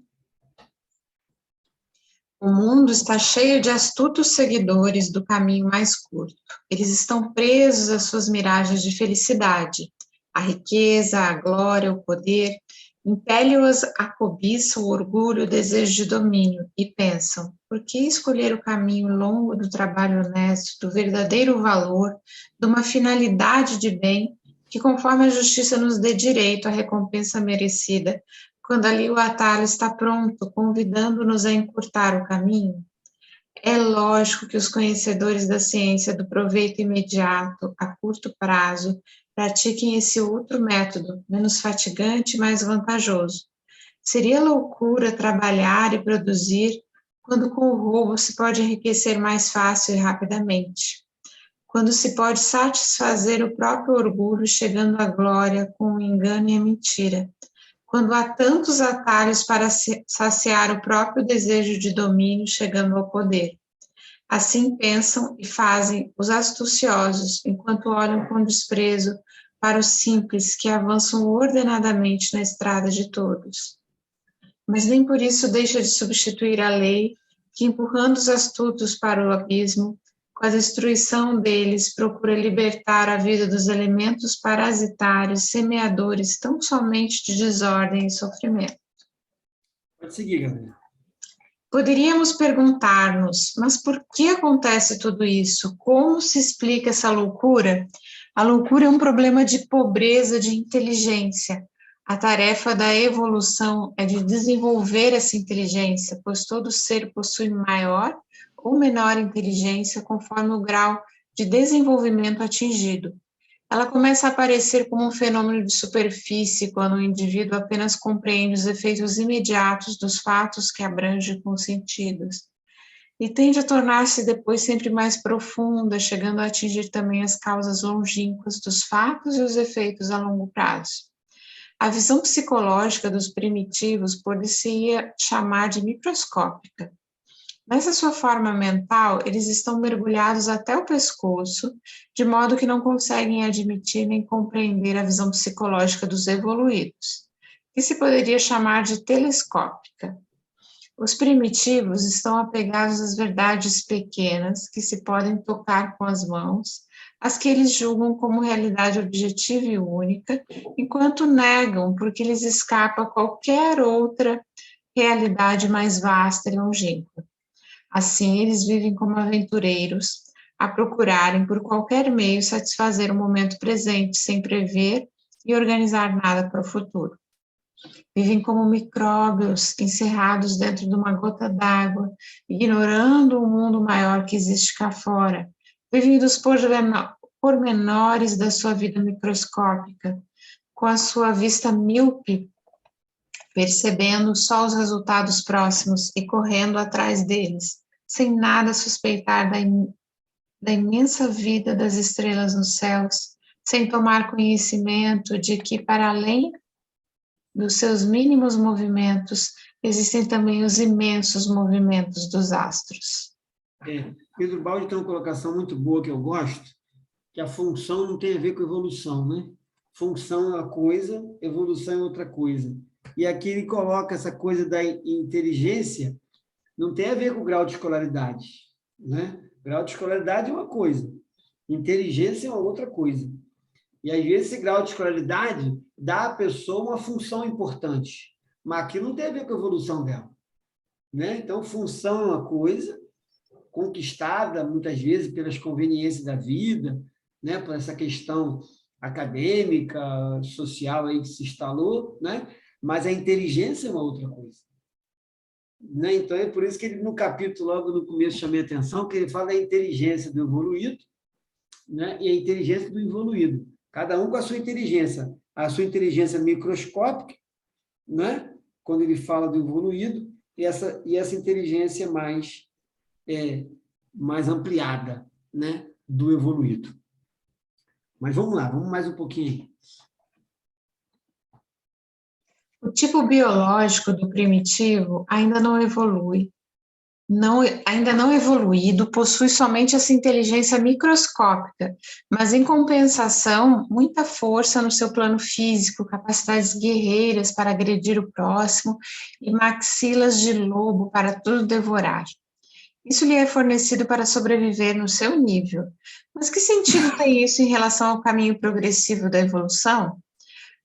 O mundo está cheio de astutos seguidores do caminho mais curto. Eles estão presos às suas miragens de felicidade. A riqueza, a glória, o poder impele-os a cobiça, o orgulho, o desejo de domínio, e pensam: por que escolher o caminho longo do trabalho honesto, do verdadeiro valor, de uma finalidade de bem, que conforme a justiça nos dê direito à recompensa merecida, quando ali o atalho está pronto, convidando-nos a encurtar o caminho? É lógico que os conhecedores da ciência do proveito imediato, a curto prazo, pratiquem esse outro método, menos fatigante e mais vantajoso. Seria loucura trabalhar e produzir quando com o roubo se pode enriquecer mais fácil e rapidamente. Quando se pode satisfazer o próprio orgulho chegando à glória com o engano e a mentira. Quando há tantos atalhos para saciar o próprio desejo de domínio chegando ao poder. Assim pensam e fazem os astuciosos, enquanto olham com desprezo para os simples que avançam ordenadamente na estrada de todos. Mas nem por isso deixa de substituir a lei, que empurrando os astutos para o abismo, com a destruição deles, procura libertar a vida dos elementos parasitários, semeadores tão somente de desordem e sofrimento. Pode seguir, Gabriel. Poderíamos perguntar-nos, mas por que acontece tudo isso? Como se explica essa loucura? A loucura é um problema de pobreza de inteligência. A tarefa da evolução é de desenvolver essa inteligência, pois todo ser possui maior ou menor inteligência conforme o grau de desenvolvimento atingido. Ela começa a aparecer como um fenômeno de superfície quando o indivíduo apenas compreende os efeitos imediatos dos fatos que abrange com os sentidos, e tende a tornar-se depois sempre mais profunda, chegando a atingir também as causas longínquas dos fatos e os efeitos a longo prazo. A visão psicológica dos primitivos poderia chamar de microscópica. Nessa sua forma mental, eles estão mergulhados até o pescoço, de modo que não conseguem admitir nem compreender a visão psicológica dos evoluídos, que se poderia chamar de telescópica. Os primitivos estão apegados às verdades pequenas, que se podem tocar com as mãos, as que eles julgam como realidade objetiva e única, enquanto negam porque lhes escapa qualquer outra realidade mais vasta e longínqua. Assim, eles vivem como aventureiros, a procurarem por qualquer meio satisfazer o momento presente, sem prever e organizar nada para o futuro. Vivem como micróbios encerrados dentro de uma gota d'água, ignorando o mundo maior que existe cá fora. Vivem dos pormenores da sua vida microscópica, com a sua vista míope, percebendo só os resultados próximos e correndo atrás deles, sem nada suspeitar da imensa vida das estrelas nos céus, sem tomar conhecimento de que, para além dos seus mínimos movimentos, existem também os imensos movimentos dos astros. Pedro Baldi tem uma colocação muito boa que eu gosto, que a função não tem a ver com evolução, né? Função é uma coisa, evolução é outra coisa. E aqui ele coloca essa coisa da inteligência, não tem a ver com o grau de escolaridade, né? Grau de escolaridade é uma coisa, inteligência é uma outra coisa. E às vezes esse grau de escolaridade dá à pessoa uma função importante, mas aqui não tem a ver com a evolução dela, né? Então, função é uma coisa, conquistada muitas vezes pelas conveniências da vida, né? Por essa questão acadêmica, social aí que se instalou, né? Mas a inteligência é uma outra coisa. Né? Então, é por isso que ele, no capítulo, logo no começo, chamei a atenção, que ele fala da inteligência do evoluído, né? E a inteligência do involuído. Cada um com a sua inteligência microscópica, né? Quando ele fala do evoluído, e essa inteligência mais ampliada, né? Do evoluído. Mas vamos lá, vamos mais um pouquinho. O tipo biológico do primitivo ainda não evolui. Ainda não evoluído, possui somente essa inteligência microscópica, mas, em compensação, muita força no seu plano físico, capacidades guerreiras para agredir o próximo e maxilas de lobo para tudo devorar. Isso lhe é fornecido para sobreviver no seu nível. Mas que sentido tem isso em relação ao caminho progressivo da evolução?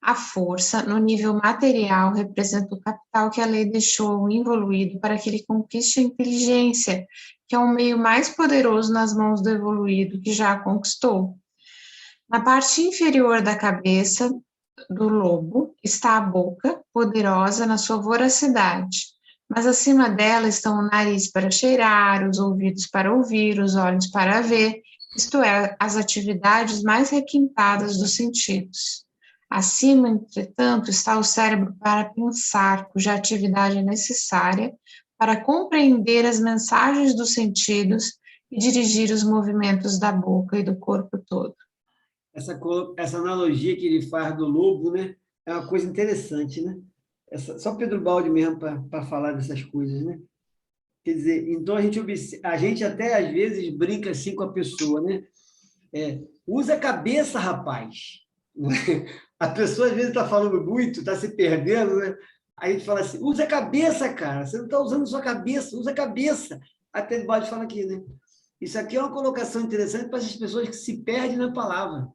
A força, no nível material, representa o capital que a lei deixou ao involuído para que ele conquiste a inteligência, que é um meio mais poderoso nas mãos do evoluído, que já a conquistou. Na parte inferior da cabeça do lobo está a boca, poderosa na sua voracidade, mas acima dela estão o nariz para cheirar, os ouvidos para ouvir, os olhos para ver isto é, as atividades mais requintadas dos sentidos. Acima, entretanto, está o cérebro para pensar, cuja atividade é necessária para compreender as mensagens dos sentidos e dirigir os movimentos da boca e do corpo todo. Essa analogia que ele faz do lobo, né, é uma coisa interessante, né? Só Pedro Baldi mesmo para falar dessas coisas, né? Quer dizer, então a gente até às vezes brinca assim com a pessoa, né? Usa a cabeça, rapaz. A pessoa às vezes está falando muito, está se perdendo, né? Aí a gente fala assim, usa a cabeça, cara. Você não está usando a sua cabeça, usa a cabeça. Aí Pedro Baldi fala aqui, né? Isso aqui é uma colocação interessante para as pessoas que se perdem na palavra.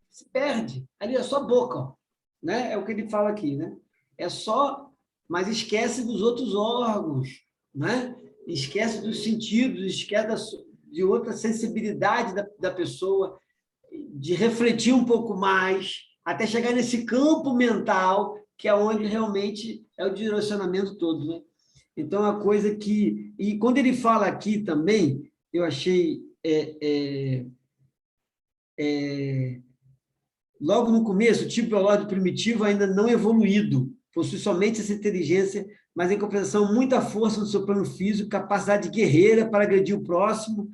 Se perde. Ali é só boca, ó, né? É o que ele fala aqui, né? É só, mas esquece dos outros órgãos, né? Esquece dos sentidos, esquece de outra sensibilidade da pessoa, de refletir um pouco mais, até chegar nesse campo mental, que é onde realmente é o direcionamento todo, né? Então, a coisa que... E quando ele fala aqui também, eu achei... Logo no começo, o tipo biológico primitivo ainda não evoluído, possui somente essa inteligência, mas em compensação, muita força no seu plano físico, capacidade guerreira para agredir o próximo.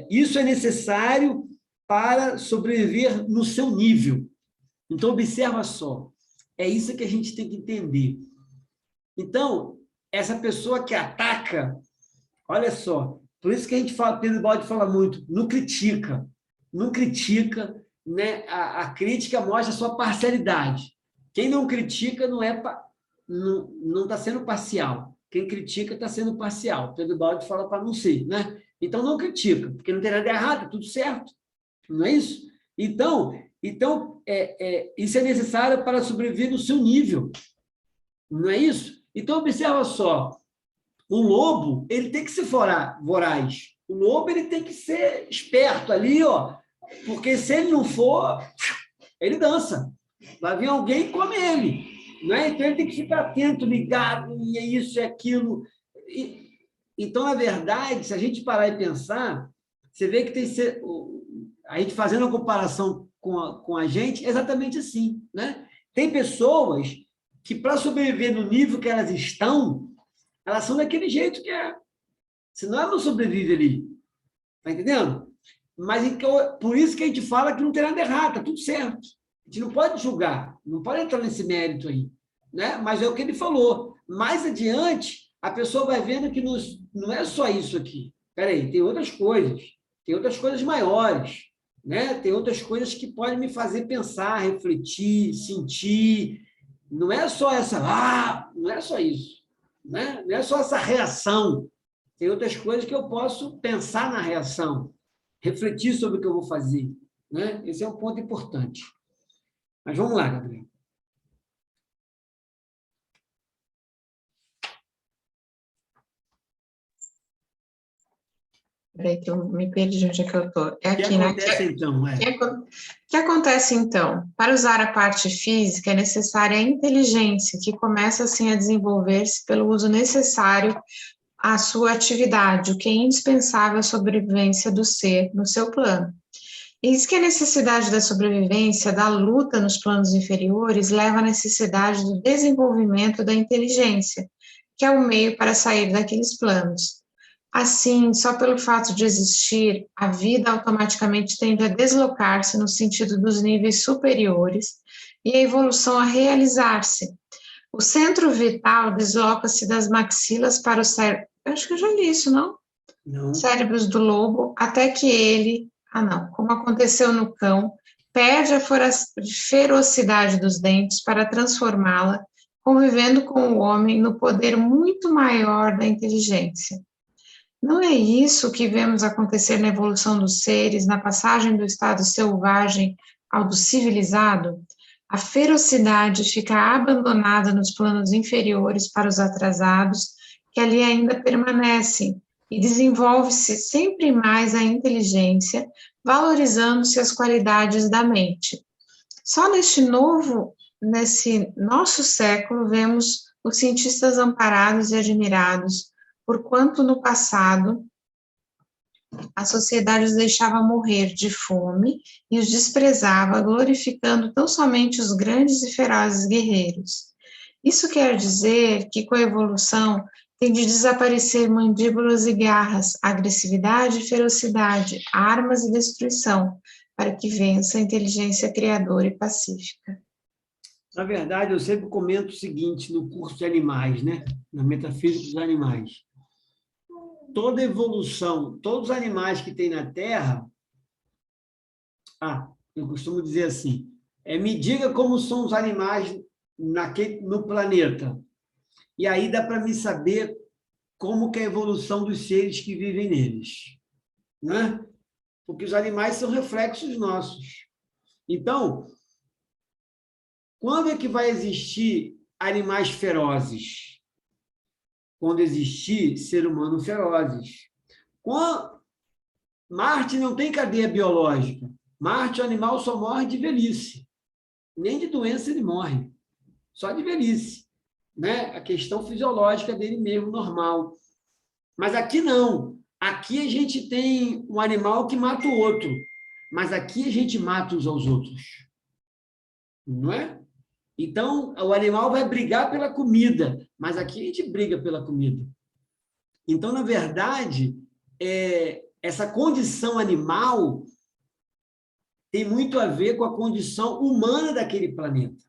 Isso é necessário para sobreviver no seu nível. Então, observa só, é isso que a gente tem que entender. Então, essa pessoa que ataca, olha só, por isso que a gente fala, Pedro Baldi fala muito, não critica, né? A crítica mostra a sua parcialidade. Quem não critica não está sendo parcial. Quem critica está sendo parcial. Pedro Baldi fala para não ser, né? Então não critica, porque não tem nada errado, tudo certo. Não é isso? Então isso é necessário para sobreviver no seu nível. Não é isso? Então, observa só, o lobo, ele tem que ser voraz. O lobo, ele tem que ser esperto ali, ó, porque se ele não for, ele dança. Vai vir alguém e come ele. Não é? Então, ele tem que ficar atento, ligado, e é isso, é aquilo. Então, na verdade, se a gente parar e pensar, você vê que tem que ser... A gente fazendo a comparação com a gente, é exatamente assim, né? Tem pessoas que, para sobreviver no nível que elas estão, elas são daquele jeito que é. Senão ela não sobrevive ali. Está entendendo? Mas então, por isso que a gente fala que não tem nada errado, está tudo certo. A gente não pode julgar, não pode entrar nesse mérito aí. Né? Mas é o que ele falou. Mais adiante, a pessoa vai vendo que não é só isso aqui. Espera aí, tem outras coisas maiores. Né? Tem outras coisas que podem me fazer pensar, refletir, sentir. Não é só não é só isso. Né? Não é só essa reação. Tem outras coisas que eu posso pensar na reação, refletir sobre o que eu vou fazer. Né? Esse é um ponto importante. Mas vamos lá, Gabriel. Peraí, que eu me perdi onde é que eu estou. É aqui, né? O que acontece, então? O que acontece, então? Para usar a parte física, é necessária a inteligência, que começa, assim, a desenvolver-se pelo uso necessário à sua atividade, o que é indispensável à sobrevivência do ser no seu plano. Eis que a necessidade da sobrevivência, da luta nos planos inferiores, leva à necessidade do desenvolvimento da inteligência, que é o meio para sair daqueles planos. Assim, só pelo fato de existir, a vida automaticamente tende a deslocar-se no sentido dos níveis superiores e a evolução a realizar-se. O centro vital desloca-se das maxilas para o cérebro. Acho que eu já li isso, não? Não. Cérebros do lobo, até que ele, como aconteceu no cão, perde a ferocidade dos dentes para transformá-la, convivendo com o homem no poder muito maior da inteligência. Não é isso que vemos acontecer na evolução dos seres, na passagem do estado selvagem ao do civilizado? A ferocidade fica abandonada nos planos inferiores para os atrasados, que ali ainda permanecem, e desenvolve-se sempre mais a inteligência, valorizando-se as qualidades da mente. Só nesse nosso século, vemos os cientistas amparados e admirados, porquanto no passado a sociedade os deixava morrer de fome e os desprezava, glorificando tão somente os grandes e ferozes guerreiros. Isso quer dizer que, com a evolução, tem de desaparecer mandíbulas e garras, agressividade e ferocidade, armas e destruição, para que vença a inteligência criadora e pacífica. Na verdade, eu sempre comento o seguinte no curso de animais, né? Na metafísica dos animais. Toda evolução, todos os animais que tem na Terra, eu costumo dizer assim, me diga como são os animais no planeta. E aí dá para me saber como que é a evolução dos seres que vivem neles, né? Porque os animais são reflexos nossos. Então, quando é que vai existir animais ferozes? Quando existir ser humano ferozes. Marte não tem cadeia biológica. Marte, o animal só morre de velhice. Nem de doença ele morre. Só de velhice. Né? A questão fisiológica dele mesmo, normal. Mas aqui não. Aqui a gente tem um animal que mata o outro. Mas aqui a gente mata uns aos outros. Não é? Então, o animal vai brigar pela comida, mas aqui a gente briga pela comida. Então, na verdade, essa condição animal tem muito a ver com a condição humana daquele planeta.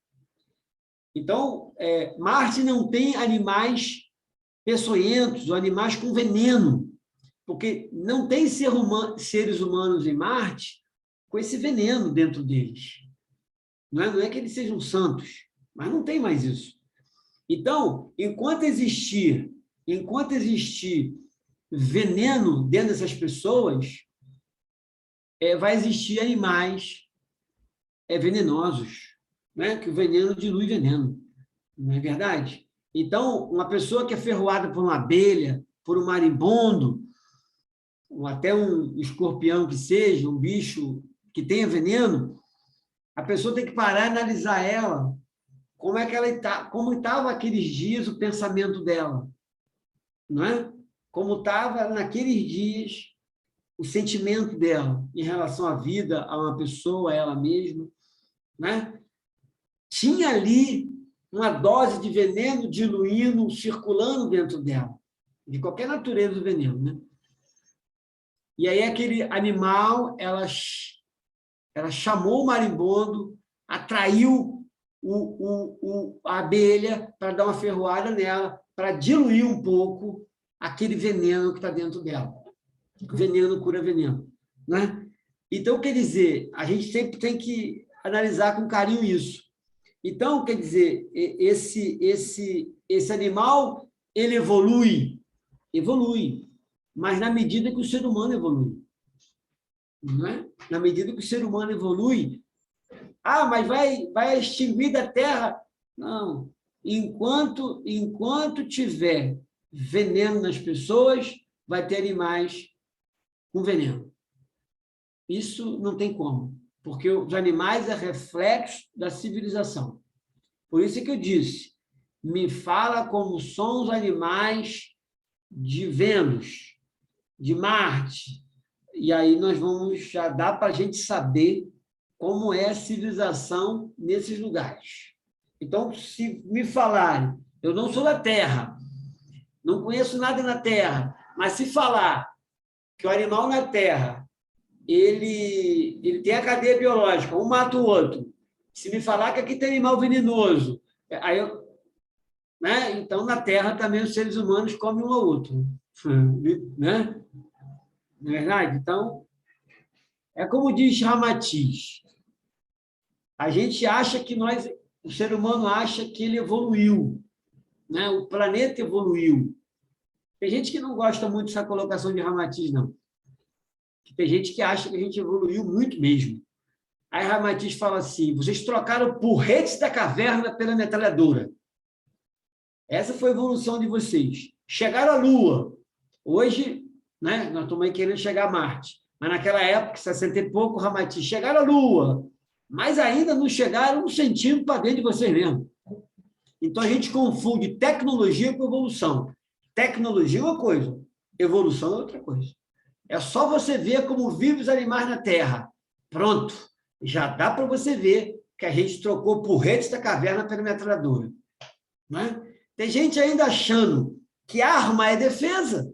Então, Marte não tem animais peçonhentos ou animais com veneno, porque não tem seres humanos em Marte com esse veneno dentro deles. Não é que eles sejam santos, mas não tem mais isso. Então, enquanto existir veneno dentro dessas pessoas, vai existir animais venenosos, né? Que o veneno dilui veneno, não é verdade? Então, uma pessoa que é ferroada por uma abelha, por um marimbondo, ou até um escorpião que seja, um bicho que tenha veneno, a pessoa tem que parar e analisar ela, como é que ela está, como estava aqueles dias o pensamento dela, não é? Como estava naqueles dias o sentimento dela em relação à vida, a uma pessoa, a ela mesma, né? Tinha ali uma dose de veneno diluindo, circulando dentro dela, de qualquer natureza do veneno, né? E aí aquele animal, ela chamou o marimbondo, atraiu a abelha para dar uma ferroada nela, para diluir um pouco aquele veneno que está dentro dela. Veneno cura veneno, né? Então, quer dizer, a gente sempre tem que analisar com carinho isso. Então, quer dizer, esse animal, ele evolui, mas na medida que o ser humano evolui. Não é? Na medida que o ser humano evolui, mas vai extinguir da Terra? Não. Enquanto tiver veneno nas pessoas, vai ter animais com veneno. Isso não tem como, porque os animais é reflexo da civilização. Por isso que eu disse, me fala como são os animais de Vênus, de Marte, e aí nós vamos, já dá para a gente saber como é a civilização nesses lugares. Então, se me falarem, eu não sou da Terra, não conheço nada na Terra, mas se falar que o animal na Terra, ele tem a cadeia biológica, um mata o outro, se me falar que aqui tem animal venenoso, aí né? Então, na Terra também os seres humanos comem um ao outro, né? Não é verdade? Então, é como diz Ramatiz, a gente acha que o ser humano acha que ele evoluiu, né? O planeta evoluiu. Tem gente que não gosta muito dessa colocação de Ramatiz, não. Tem gente que acha que a gente evoluiu muito mesmo. Aí Ramatiz fala assim, vocês trocaram porretes da caverna pela metralhadora. Essa foi a evolução de vocês. Chegaram à Lua. Hoje, né, nós estamos aí querendo chegar a Marte. Mas naquela época, 60 e pouco, Ramatiz, chegaram à Lua. Mas ainda não chegaram 1 centímetro para dentro de vocês mesmo. Então, a gente confunde tecnologia com evolução. Tecnologia é uma coisa, evolução é outra coisa. É só você ver como vivem os animais na Terra. Pronto. Já dá para você ver que a gente trocou porretes da caverna pela metralhadora. Não é? Tem gente ainda achando que arma é defesa.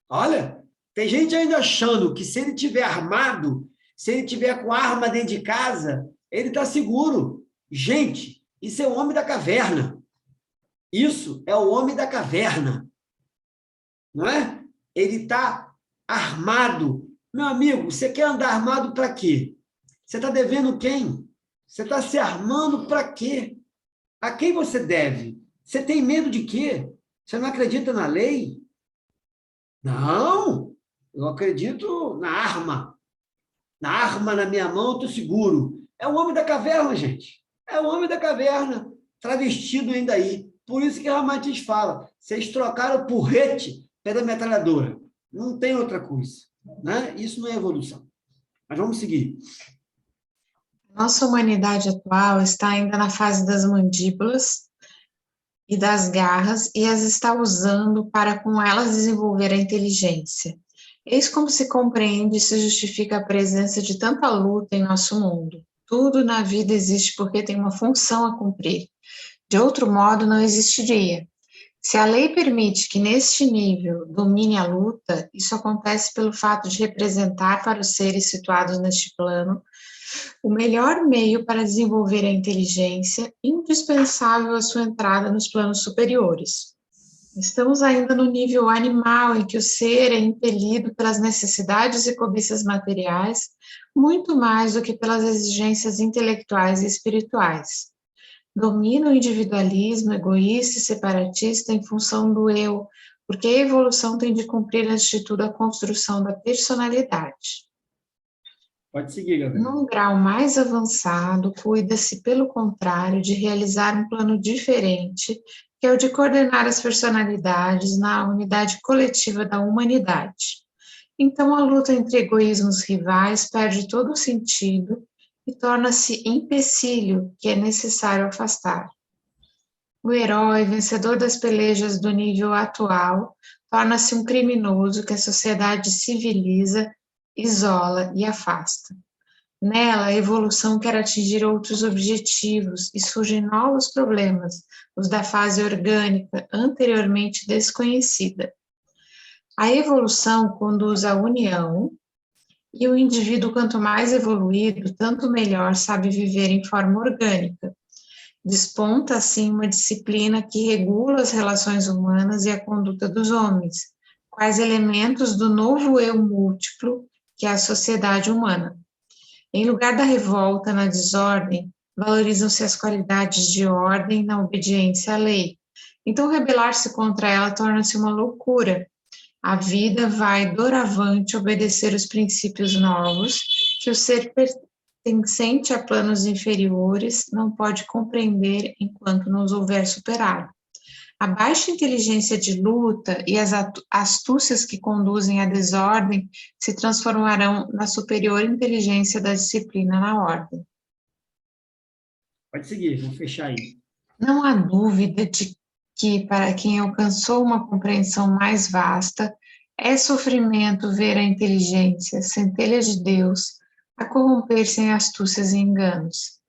Olha, tem gente ainda achando que se ele tiver armado, se ele tiver com arma dentro de casa, ele está seguro. Gente, isso é o homem da caverna. Isso é o homem da caverna. Não é? Ele está armado. Meu amigo, você quer andar armado para quê? Você está devendo quem? Você está se armando para quê? A quem você deve? Você tem medo de quê? Você não acredita na lei? Não, eu acredito na arma. Na arma na minha mão, eu estou seguro. É o homem da caverna, gente. É o homem da caverna, travestido ainda aí. Por isso que Ramatiz fala, vocês trocaram o porrete pela metralhadora. Não tem outra coisa. Né? Isso não é evolução. Mas vamos seguir. Nossa humanidade atual está ainda na fase das mandíbulas e das garras e as está usando para com elas desenvolver a inteligência. Eis como se compreende e se justifica a presença de tanta luta em nosso mundo. Tudo na vida existe porque tem uma função a cumprir. De outro modo, não existiria. Se a lei permite que neste nível domine a luta, isso acontece pelo fato de representar para os seres situados neste plano o melhor meio para desenvolver a inteligência, indispensável à sua entrada nos planos superiores. Estamos ainda no nível animal, em que o ser é impelido pelas necessidades e cobiças materiais, muito mais do que pelas exigências intelectuais e espirituais. Domina o individualismo egoísta e separatista em função do eu, porque a evolução tem de cumprir antes de tudo a construção da personalidade. Pode seguir, Gabriel. Num grau mais avançado, cuida-se, pelo contrário, de realizar um plano diferente, que é o de coordenar as personalidades na unidade coletiva da humanidade. Então, a luta entre egoísmos rivais perde todo o sentido e torna-se empecilho que é necessário afastar. O herói, vencedor das pelejas do nível atual, torna-se um criminoso que a sociedade civiliza, isola e afasta. Nela, a evolução quer atingir outros objetivos e surgem novos problemas, os da fase orgânica, anteriormente desconhecida. A evolução conduz à união, e o indivíduo, quanto mais evoluído, tanto melhor sabe viver em forma orgânica. Desponta, assim, uma disciplina que regula as relações humanas e a conduta dos homens, quais elementos do novo eu múltiplo que é a sociedade humana. Em lugar da revolta na desordem, valorizam-se as qualidades de ordem na obediência à lei. Então, rebelar-se contra ela torna-se uma loucura. A vida vai doravante obedecer os princípios novos que o ser pertencente a planos inferiores não pode compreender enquanto não os houver superado. A baixa inteligência de luta e as astúcias que conduzem à desordem se transformarão na superior inteligência da disciplina na ordem. Pode seguir, vamos fechar aí. Não há dúvida de que, para quem alcançou uma compreensão mais vasta, é sofrimento ver a inteligência, centelha de Deus, a corromper-se em astúcias e enganos.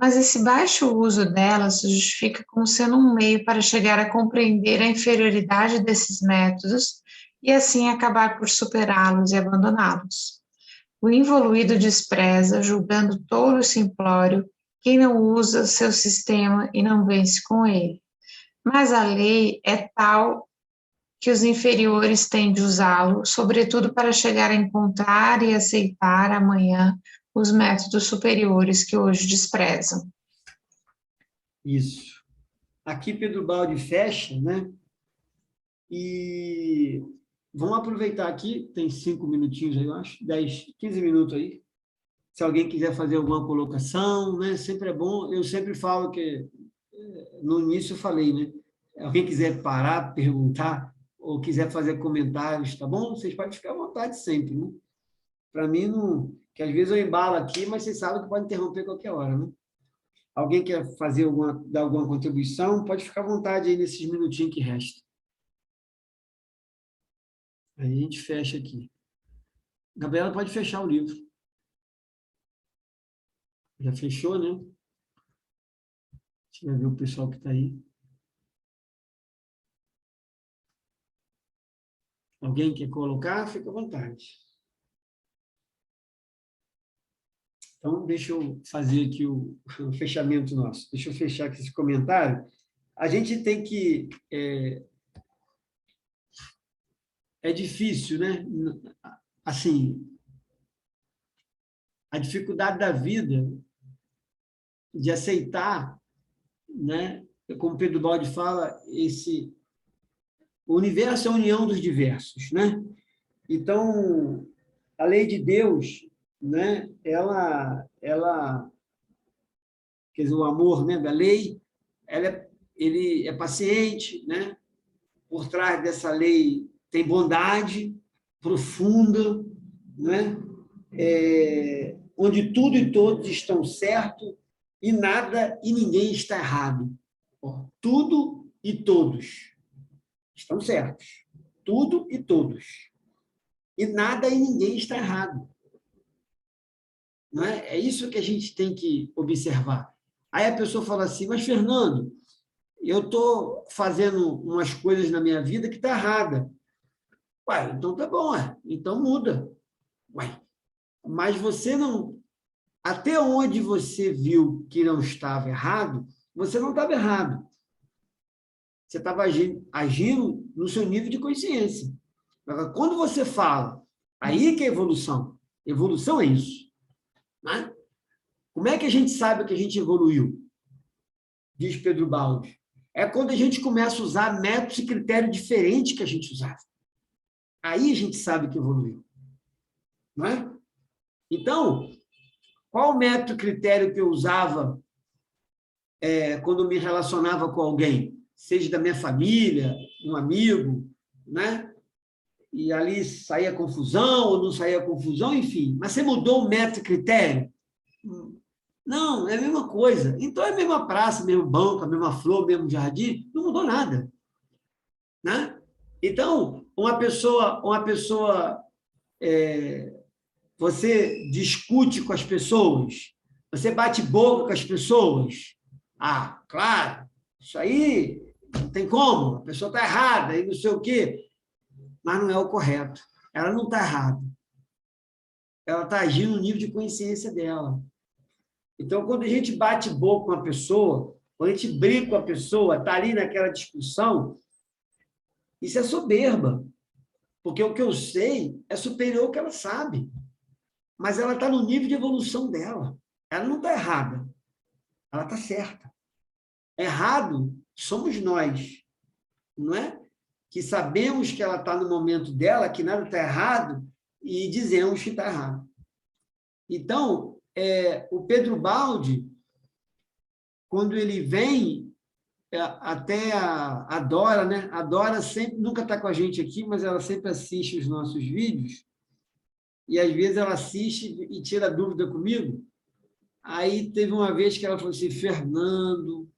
Mas esse baixo uso dela se justifica como sendo um meio para chegar a compreender a inferioridade desses métodos e assim acabar por superá-los e abandoná-los. O involuído despreza, julgando tolo e simplório, quem não usa seu sistema e não vence com ele. Mas a lei é tal que os inferiores têm de usá-lo, sobretudo para chegar a encontrar e aceitar amanhã os métodos superiores que hoje desprezam. Isso. Aqui Pedro Baldi fecha, né? E vamos aproveitar aqui, tem 5 minutinhos aí, eu acho, 10, 15 minutos aí. Se alguém quiser fazer alguma colocação, né? Sempre é bom. Eu sempre falo que, no início eu falei, né? Alguém quiser parar, perguntar, ou quiser fazer comentários, tá bom? Vocês podem ficar à vontade sempre, né? Para mim, não... que às vezes eu embalo aqui, mas vocês sabem que pode interromper qualquer hora, né? Alguém quer fazer dar alguma contribuição, pode ficar à vontade aí nesses minutinhos que restam. Aí a gente fecha aqui. Gabriela pode fechar o livro. Já fechou, né? Deixa eu ver o pessoal que está aí. Alguém quer colocar? Fica à vontade. Então, deixa eu fazer aqui o fechamento nosso. Deixa eu fechar aqui esse comentário. A gente tem que... É difícil, né? Assim, a dificuldade da vida de aceitar, né? Como Pedro Baldi fala, o universo é a união dos diversos, né? Então, a lei de Deus, né? Ela, quer dizer, o amor, né? Da lei, ele é paciente, né? Por trás dessa lei tem bondade profunda, né? Onde tudo e todos estão certos e nada e ninguém está errado. Tudo e todos estão certos. Tudo e todos. E nada e ninguém está errado. Não é? É isso que a gente tem que observar. Aí a pessoa fala assim, mas, Fernando, eu estou fazendo umas coisas na minha vida que está errada. Ué, então tá bom, então muda. Ué, mas você não... Até onde você viu que não estava errado, você não estava errado. Você estava agindo no seu nível de consciência. Agora, quando você fala, aí que é evolução. Evolução é isso. Né? Como é que a gente sabe que a gente evoluiu? Diz Pedro Baldi. É quando a gente começa a usar métodos e critérios diferentes que a gente usava. Aí a gente sabe que evoluiu. Não é? Então, qual o método e critério que eu usava quando me relacionava com alguém? Seja da minha família, um amigo, né? E ali saía confusão ou não saía confusão, enfim. Mas você mudou o método e critério? Não, é a mesma coisa. Então é a mesma praça, mesmo banco, a mesma flor, mesmo jardim, não mudou nada. Né? Então, você discute com as pessoas, você bate boca com as pessoas. Ah, claro, isso aí não tem como, a pessoa está errada e não sei o quê. Mas não é o correto. Ela não está errada. Ela está agindo no nível de consciência dela. Então, quando a gente bate boca com a pessoa, quando a gente briga com a pessoa, está ali naquela discussão, isso é soberba. Porque o que eu sei é superior ao que ela sabe. Mas ela está no nível de evolução dela. Ela não está errada. Ela está certa. Errado somos nós. Não é? Que sabemos que ela está no momento dela, que nada está errado, e dizemos que está errado. Então, o Pedro Baldi, quando ele vem, até a Dora, né? A Dora sempre, nunca está com a gente aqui, mas ela sempre assiste os nossos vídeos, e às vezes ela assiste e tira dúvida comigo. Aí teve uma vez que ela falou assim, Fernando,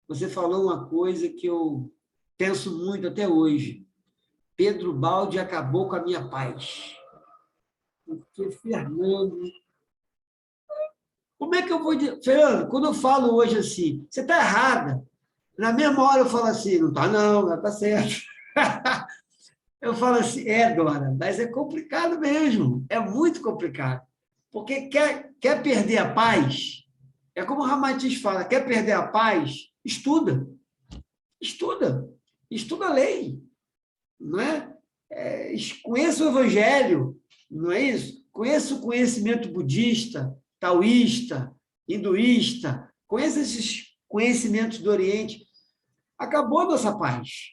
você falou uma coisa que eu penso muito até hoje. Pedro Baldi acabou com a minha paz. Porque, Fernando, como é que eu vou dizer? Fernando, quando eu falo hoje assim, você está errada. Na mesma hora eu falo assim, não está não está certo. Eu falo assim, Dora, mas é complicado mesmo, é muito complicado. Porque quer perder a paz, é como o Ramatiz fala, quer perder a paz, estuda. Estuda. Estuda a lei. Não é? Conheça o evangelho, não é isso? Conheça o conhecimento budista, taoísta, hinduísta, conheça esses conhecimentos do Oriente. Acabou a nossa paz.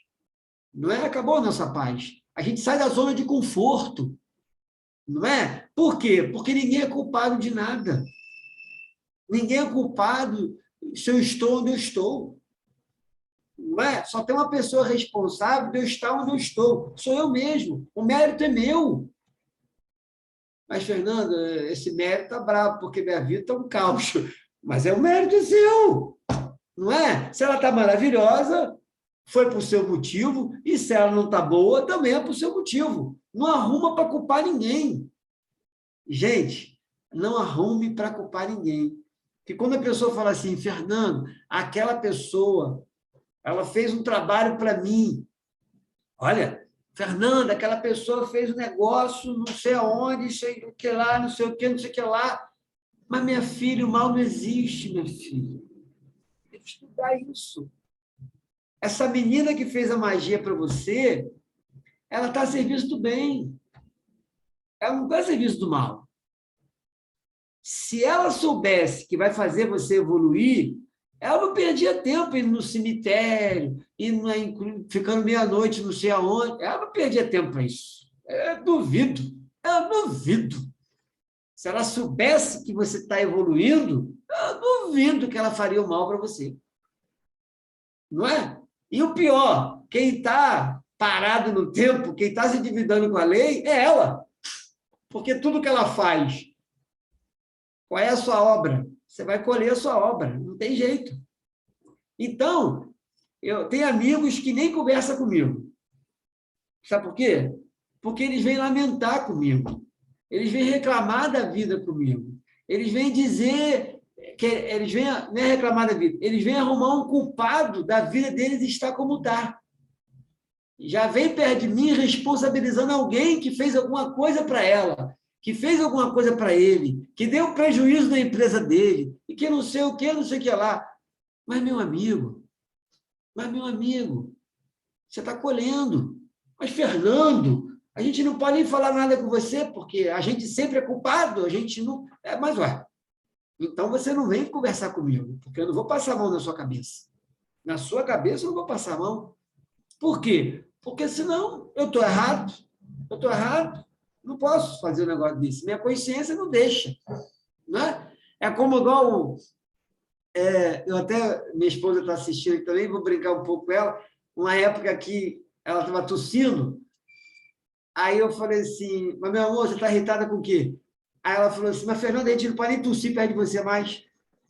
Não é? Acabou a nossa paz. A gente sai da zona de conforto. Não é? Por quê? Porque ninguém é culpado de nada. Ninguém é culpado se eu estou onde eu estou. Não é? Só tem uma pessoa responsável de eu estar onde eu estou. Sou eu mesmo. O mérito é meu. Mas, Fernando, esse mérito está bravo, porque minha vida está um caos. Mas o mérito é seu. Não é? Se ela está maravilhosa, foi por seu motivo, e se ela não está boa, também é por seu motivo. Não arruma para culpar ninguém. Gente, não arrume para culpar ninguém. Porque quando a pessoa fala assim, Fernando, aquela pessoa, ela fez um trabalho para mim. Olha, Fernanda, aquela pessoa fez um negócio, não sei aonde, sei o que lá, não sei o que, não sei o que lá. Mas, minha filha, o mal não existe, minha filha. Tem que estudar isso. Essa menina que fez a magia para você, ela está a serviço do bem. Ela não está a serviço do mal. Se ela soubesse que vai fazer você evoluir, ela não perdia tempo indo no cemitério, ficando meia-noite não sei aonde. Ela não perdia tempo para isso. Eu duvido. Se ela soubesse que você está evoluindo, eu duvido que ela faria o mal para você. Não é? E o pior, quem está parado no tempo, quem está se endividando com a lei, é ela. Porque tudo que ela faz, qual é a sua obra? Você vai colher a sua obra, não tem jeito. Então, eu tenho amigos que nem conversam comigo. Sabe por quê? Porque eles vêm lamentar comigo. Eles vêm reclamar da vida comigo. Eles vêm dizer que eles vêm, não é reclamar da vida, eles vêm arrumar um culpado da vida deles estar como está. Já vem perto de mim responsabilizando alguém que fez alguma coisa para ela, que fez alguma coisa para ele, que deu prejuízo na empresa dele, e que não sei o que, não sei o que lá. Mas, meu amigo, você está colhendo. Mas, Fernando, a gente não pode nem falar nada com você, porque a gente sempre é culpado, a gente não... Mas, ué, então você não vem conversar comigo, porque eu não vou passar a mão na sua cabeça. Na sua cabeça eu não vou passar a mão. Por quê? Porque senão eu estou errado, não posso fazer um negócio desse. Minha consciência não deixa. Né? É como igual... eu até, minha esposa está assistindo aqui também, vou brincar um pouco com ela, uma época que ela estava tossindo, aí eu falei assim, mas meu amor, você está irritada com o quê? Aí ela falou assim, mas Fernanda, a gente não pode nem tossir perto de você mais.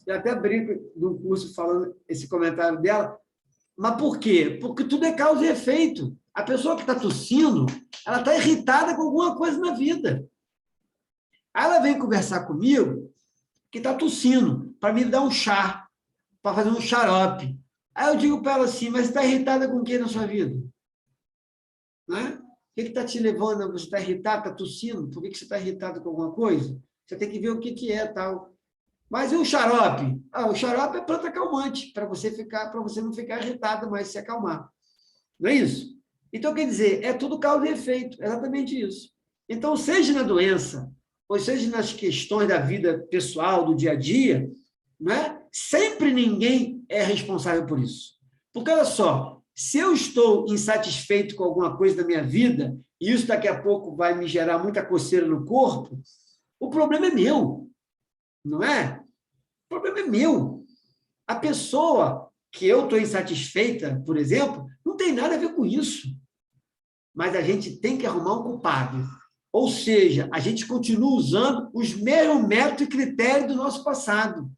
Eu até brinco no curso falando esse comentário dela, mas por quê? Porque tudo é causa e efeito. A pessoa que está tossindo, ela está irritada com alguma coisa na vida. Aí ela vem conversar comigo, que está tossindo, para me dar um chá, para fazer um xarope. Aí eu digo para ela assim, mas você está irritada com o que na sua vida? Né? O que está te levando? Você está irritado, está tossindo? Por que você está irritado com alguma coisa? Você tem que ver o que é tal. Mas e o xarope? O xarope é planta calmante, para você não ficar irritado, mas se acalmar. Não é isso? Então, quer dizer, é tudo causa e efeito, é exatamente isso. Então, seja na doença, ou seja nas questões da vida pessoal, do dia a dia, né? Sempre ninguém é responsável por isso. Porque, olha só, se eu estou insatisfeito com alguma coisa da minha vida, e isso daqui a pouco vai me gerar muita coceira no corpo, o problema é meu, não é? O problema é meu. A pessoa que eu estou insatisfeita, por exemplo, não tem nada a ver com isso. Mas a gente tem que arrumar um culpado. Ou seja, a gente continua usando os mesmos métodos e critérios do nosso passado.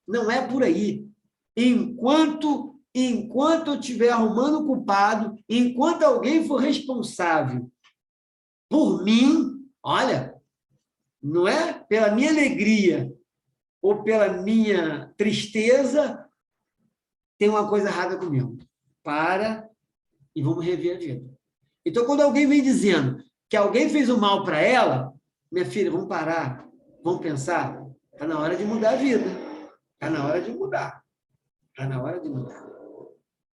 Não é por aí. Enquanto eu estiver arrumando um culpado, enquanto alguém for responsável por mim, olha, não é pela minha alegria ou pela minha tristeza, tem uma coisa errada comigo. Para e vamos rever a vida. Então, quando alguém vem dizendo que alguém fez o mal para ela, minha filha, vamos parar, vamos pensar, está na hora de mudar a vida. Está na hora de mudar. Está na hora de mudar.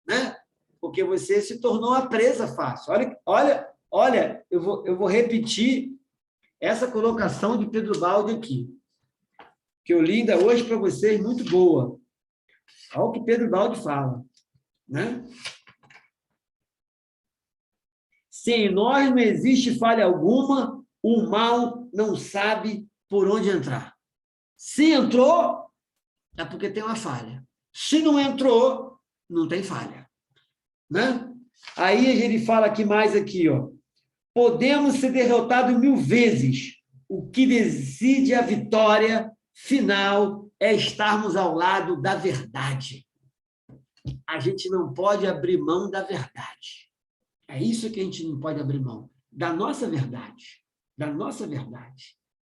Né? Porque você se tornou uma presa fácil. Olha, eu vou repetir essa colocação de Pedro Baldi aqui, que eu li ainda hoje para vocês, muito boa. Olha o que Pedro Baldi fala. Né? Se em nós não existe falha alguma, o mal não sabe por onde entrar. Se entrou, é porque tem uma falha. Se não entrou, não tem falha. Né? Aí ele fala aqui mais aqui, ó. Podemos ser derrotados 1000 vezes. O que decide a vitória final é estarmos ao lado da verdade. a gente não pode abrir mão da verdade. É isso que a gente não pode abrir mão, da nossa verdade,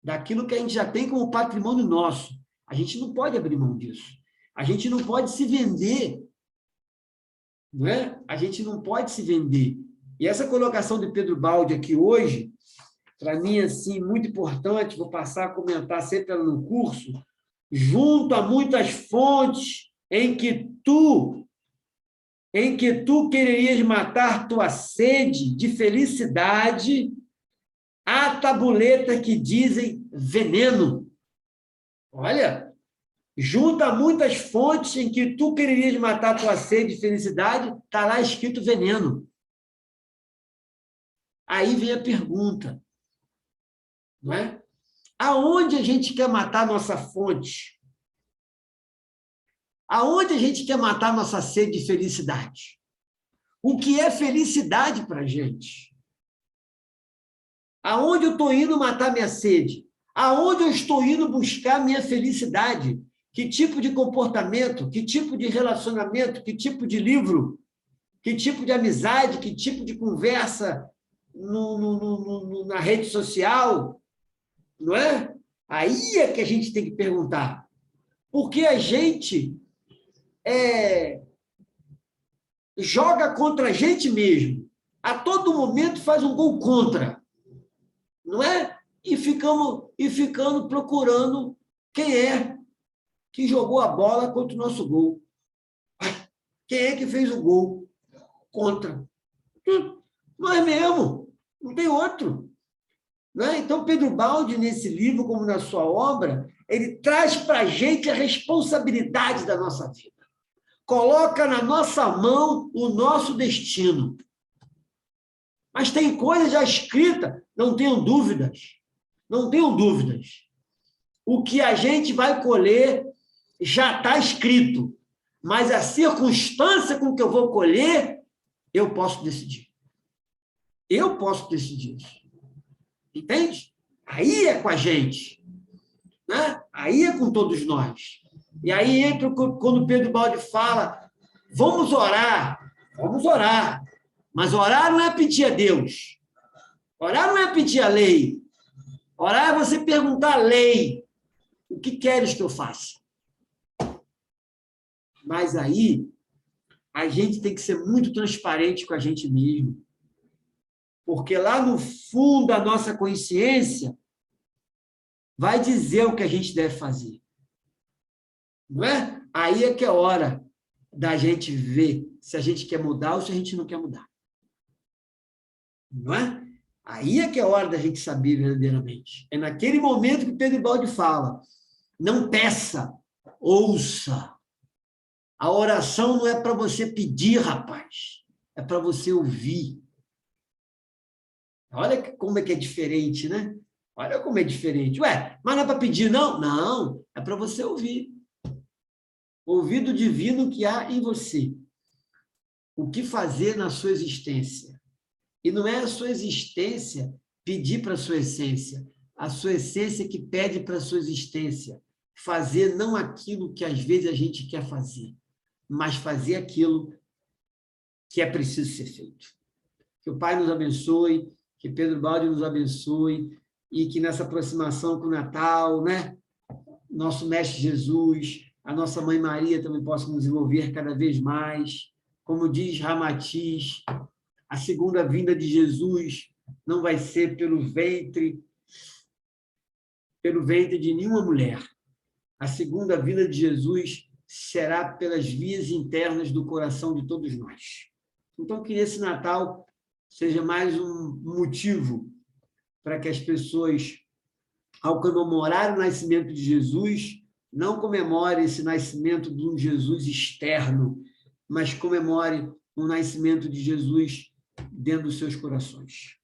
daquilo que a gente já tem como patrimônio nosso. A gente não pode abrir mão disso. A gente não pode se vender, não é? A gente não pode se vender. E essa colocação de Pedro Baldi aqui hoje, para mim, assim, muito importante, vou passar a comentar sempre ela no curso, junto a muitas fontes em que tu quererias matar tua sede de felicidade, há tabuletas que dizem veneno. Olha, junto a muitas fontes em que tu quererias matar tua sede de felicidade, está lá escrito veneno. Aí vem a pergunta, não é? Aonde a gente quer matar nossa fonte? Aonde a gente quer matar nossa sede de felicidade? O que é felicidade para a gente? Aonde eu estou indo matar minha sede? Aonde eu estou indo buscar minha felicidade? Que tipo de comportamento? Que tipo de relacionamento? Que tipo de livro? Que tipo de amizade? Que tipo de conversa na rede social? Não é? Aí é que a gente tem que perguntar. Porque a gente joga contra a gente mesmo. A todo momento faz um gol contra. Não é? E ficando procurando quem é que jogou a bola contra o nosso gol. Quem é que fez o gol contra? Nós mesmo, não tem outro. Não é? Então, Pedro Baldi, nesse livro, como na sua obra, ele traz para a gente a responsabilidade da nossa vida. Coloca na nossa mão o nosso destino. Mas tem coisa já escrita, não tenham dúvidas. Não tenham dúvidas. O que a gente vai colher já está escrito. Mas a circunstância com que eu vou colher, eu posso decidir. Eu posso decidir isso. Entende? Aí é com a gente. Né? Aí é com todos nós. E aí entra quando Pedro Baldi fala, vamos orar. Mas orar não é pedir a Deus. Orar não é pedir a lei. Orar é você perguntar a lei. O que queres que eu faça? Mas aí, a gente tem que ser muito transparente com a gente mesmo. Porque lá no fundo da nossa consciência, vai dizer o que a gente deve fazer. Não é? Aí é que é hora da gente ver se a gente quer mudar ou se a gente não quer mudar. Não é? Aí é que é hora da gente saber verdadeiramente. É naquele momento que Pedro Baldi fala, não peça, ouça. A oração não é para você pedir, rapaz. É para você ouvir. Olha como é que é diferente, né? Olha como é diferente. Ué, mas não é para pedir, não? Não, é para você ouvir. Ouvir do divino que há em você. O que fazer na sua existência. E não é a sua existência pedir para a sua essência. A sua essência que pede para a sua existência. Fazer não aquilo que às vezes a gente quer fazer, mas fazer aquilo que é preciso ser feito. Que o Pai nos abençoe, que Pedro Baldi nos abençoe, e que nessa aproximação com o Natal, né, nosso Mestre Jesus, a nossa Mãe Maria também possa nos envolver cada vez mais. Como diz Ramatiz, a segunda vinda de Jesus não vai ser pelo ventre de nenhuma mulher. A segunda vinda de Jesus será pelas vias internas do coração de todos nós. Então, que esse Natal seja mais um motivo para que as pessoas, ao comemorar o nascimento de Jesus, não comemorem esse nascimento de um Jesus externo, mas comemorem o nascimento de Jesus dentro dos seus corações.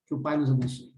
Que o Pai nos abençoe.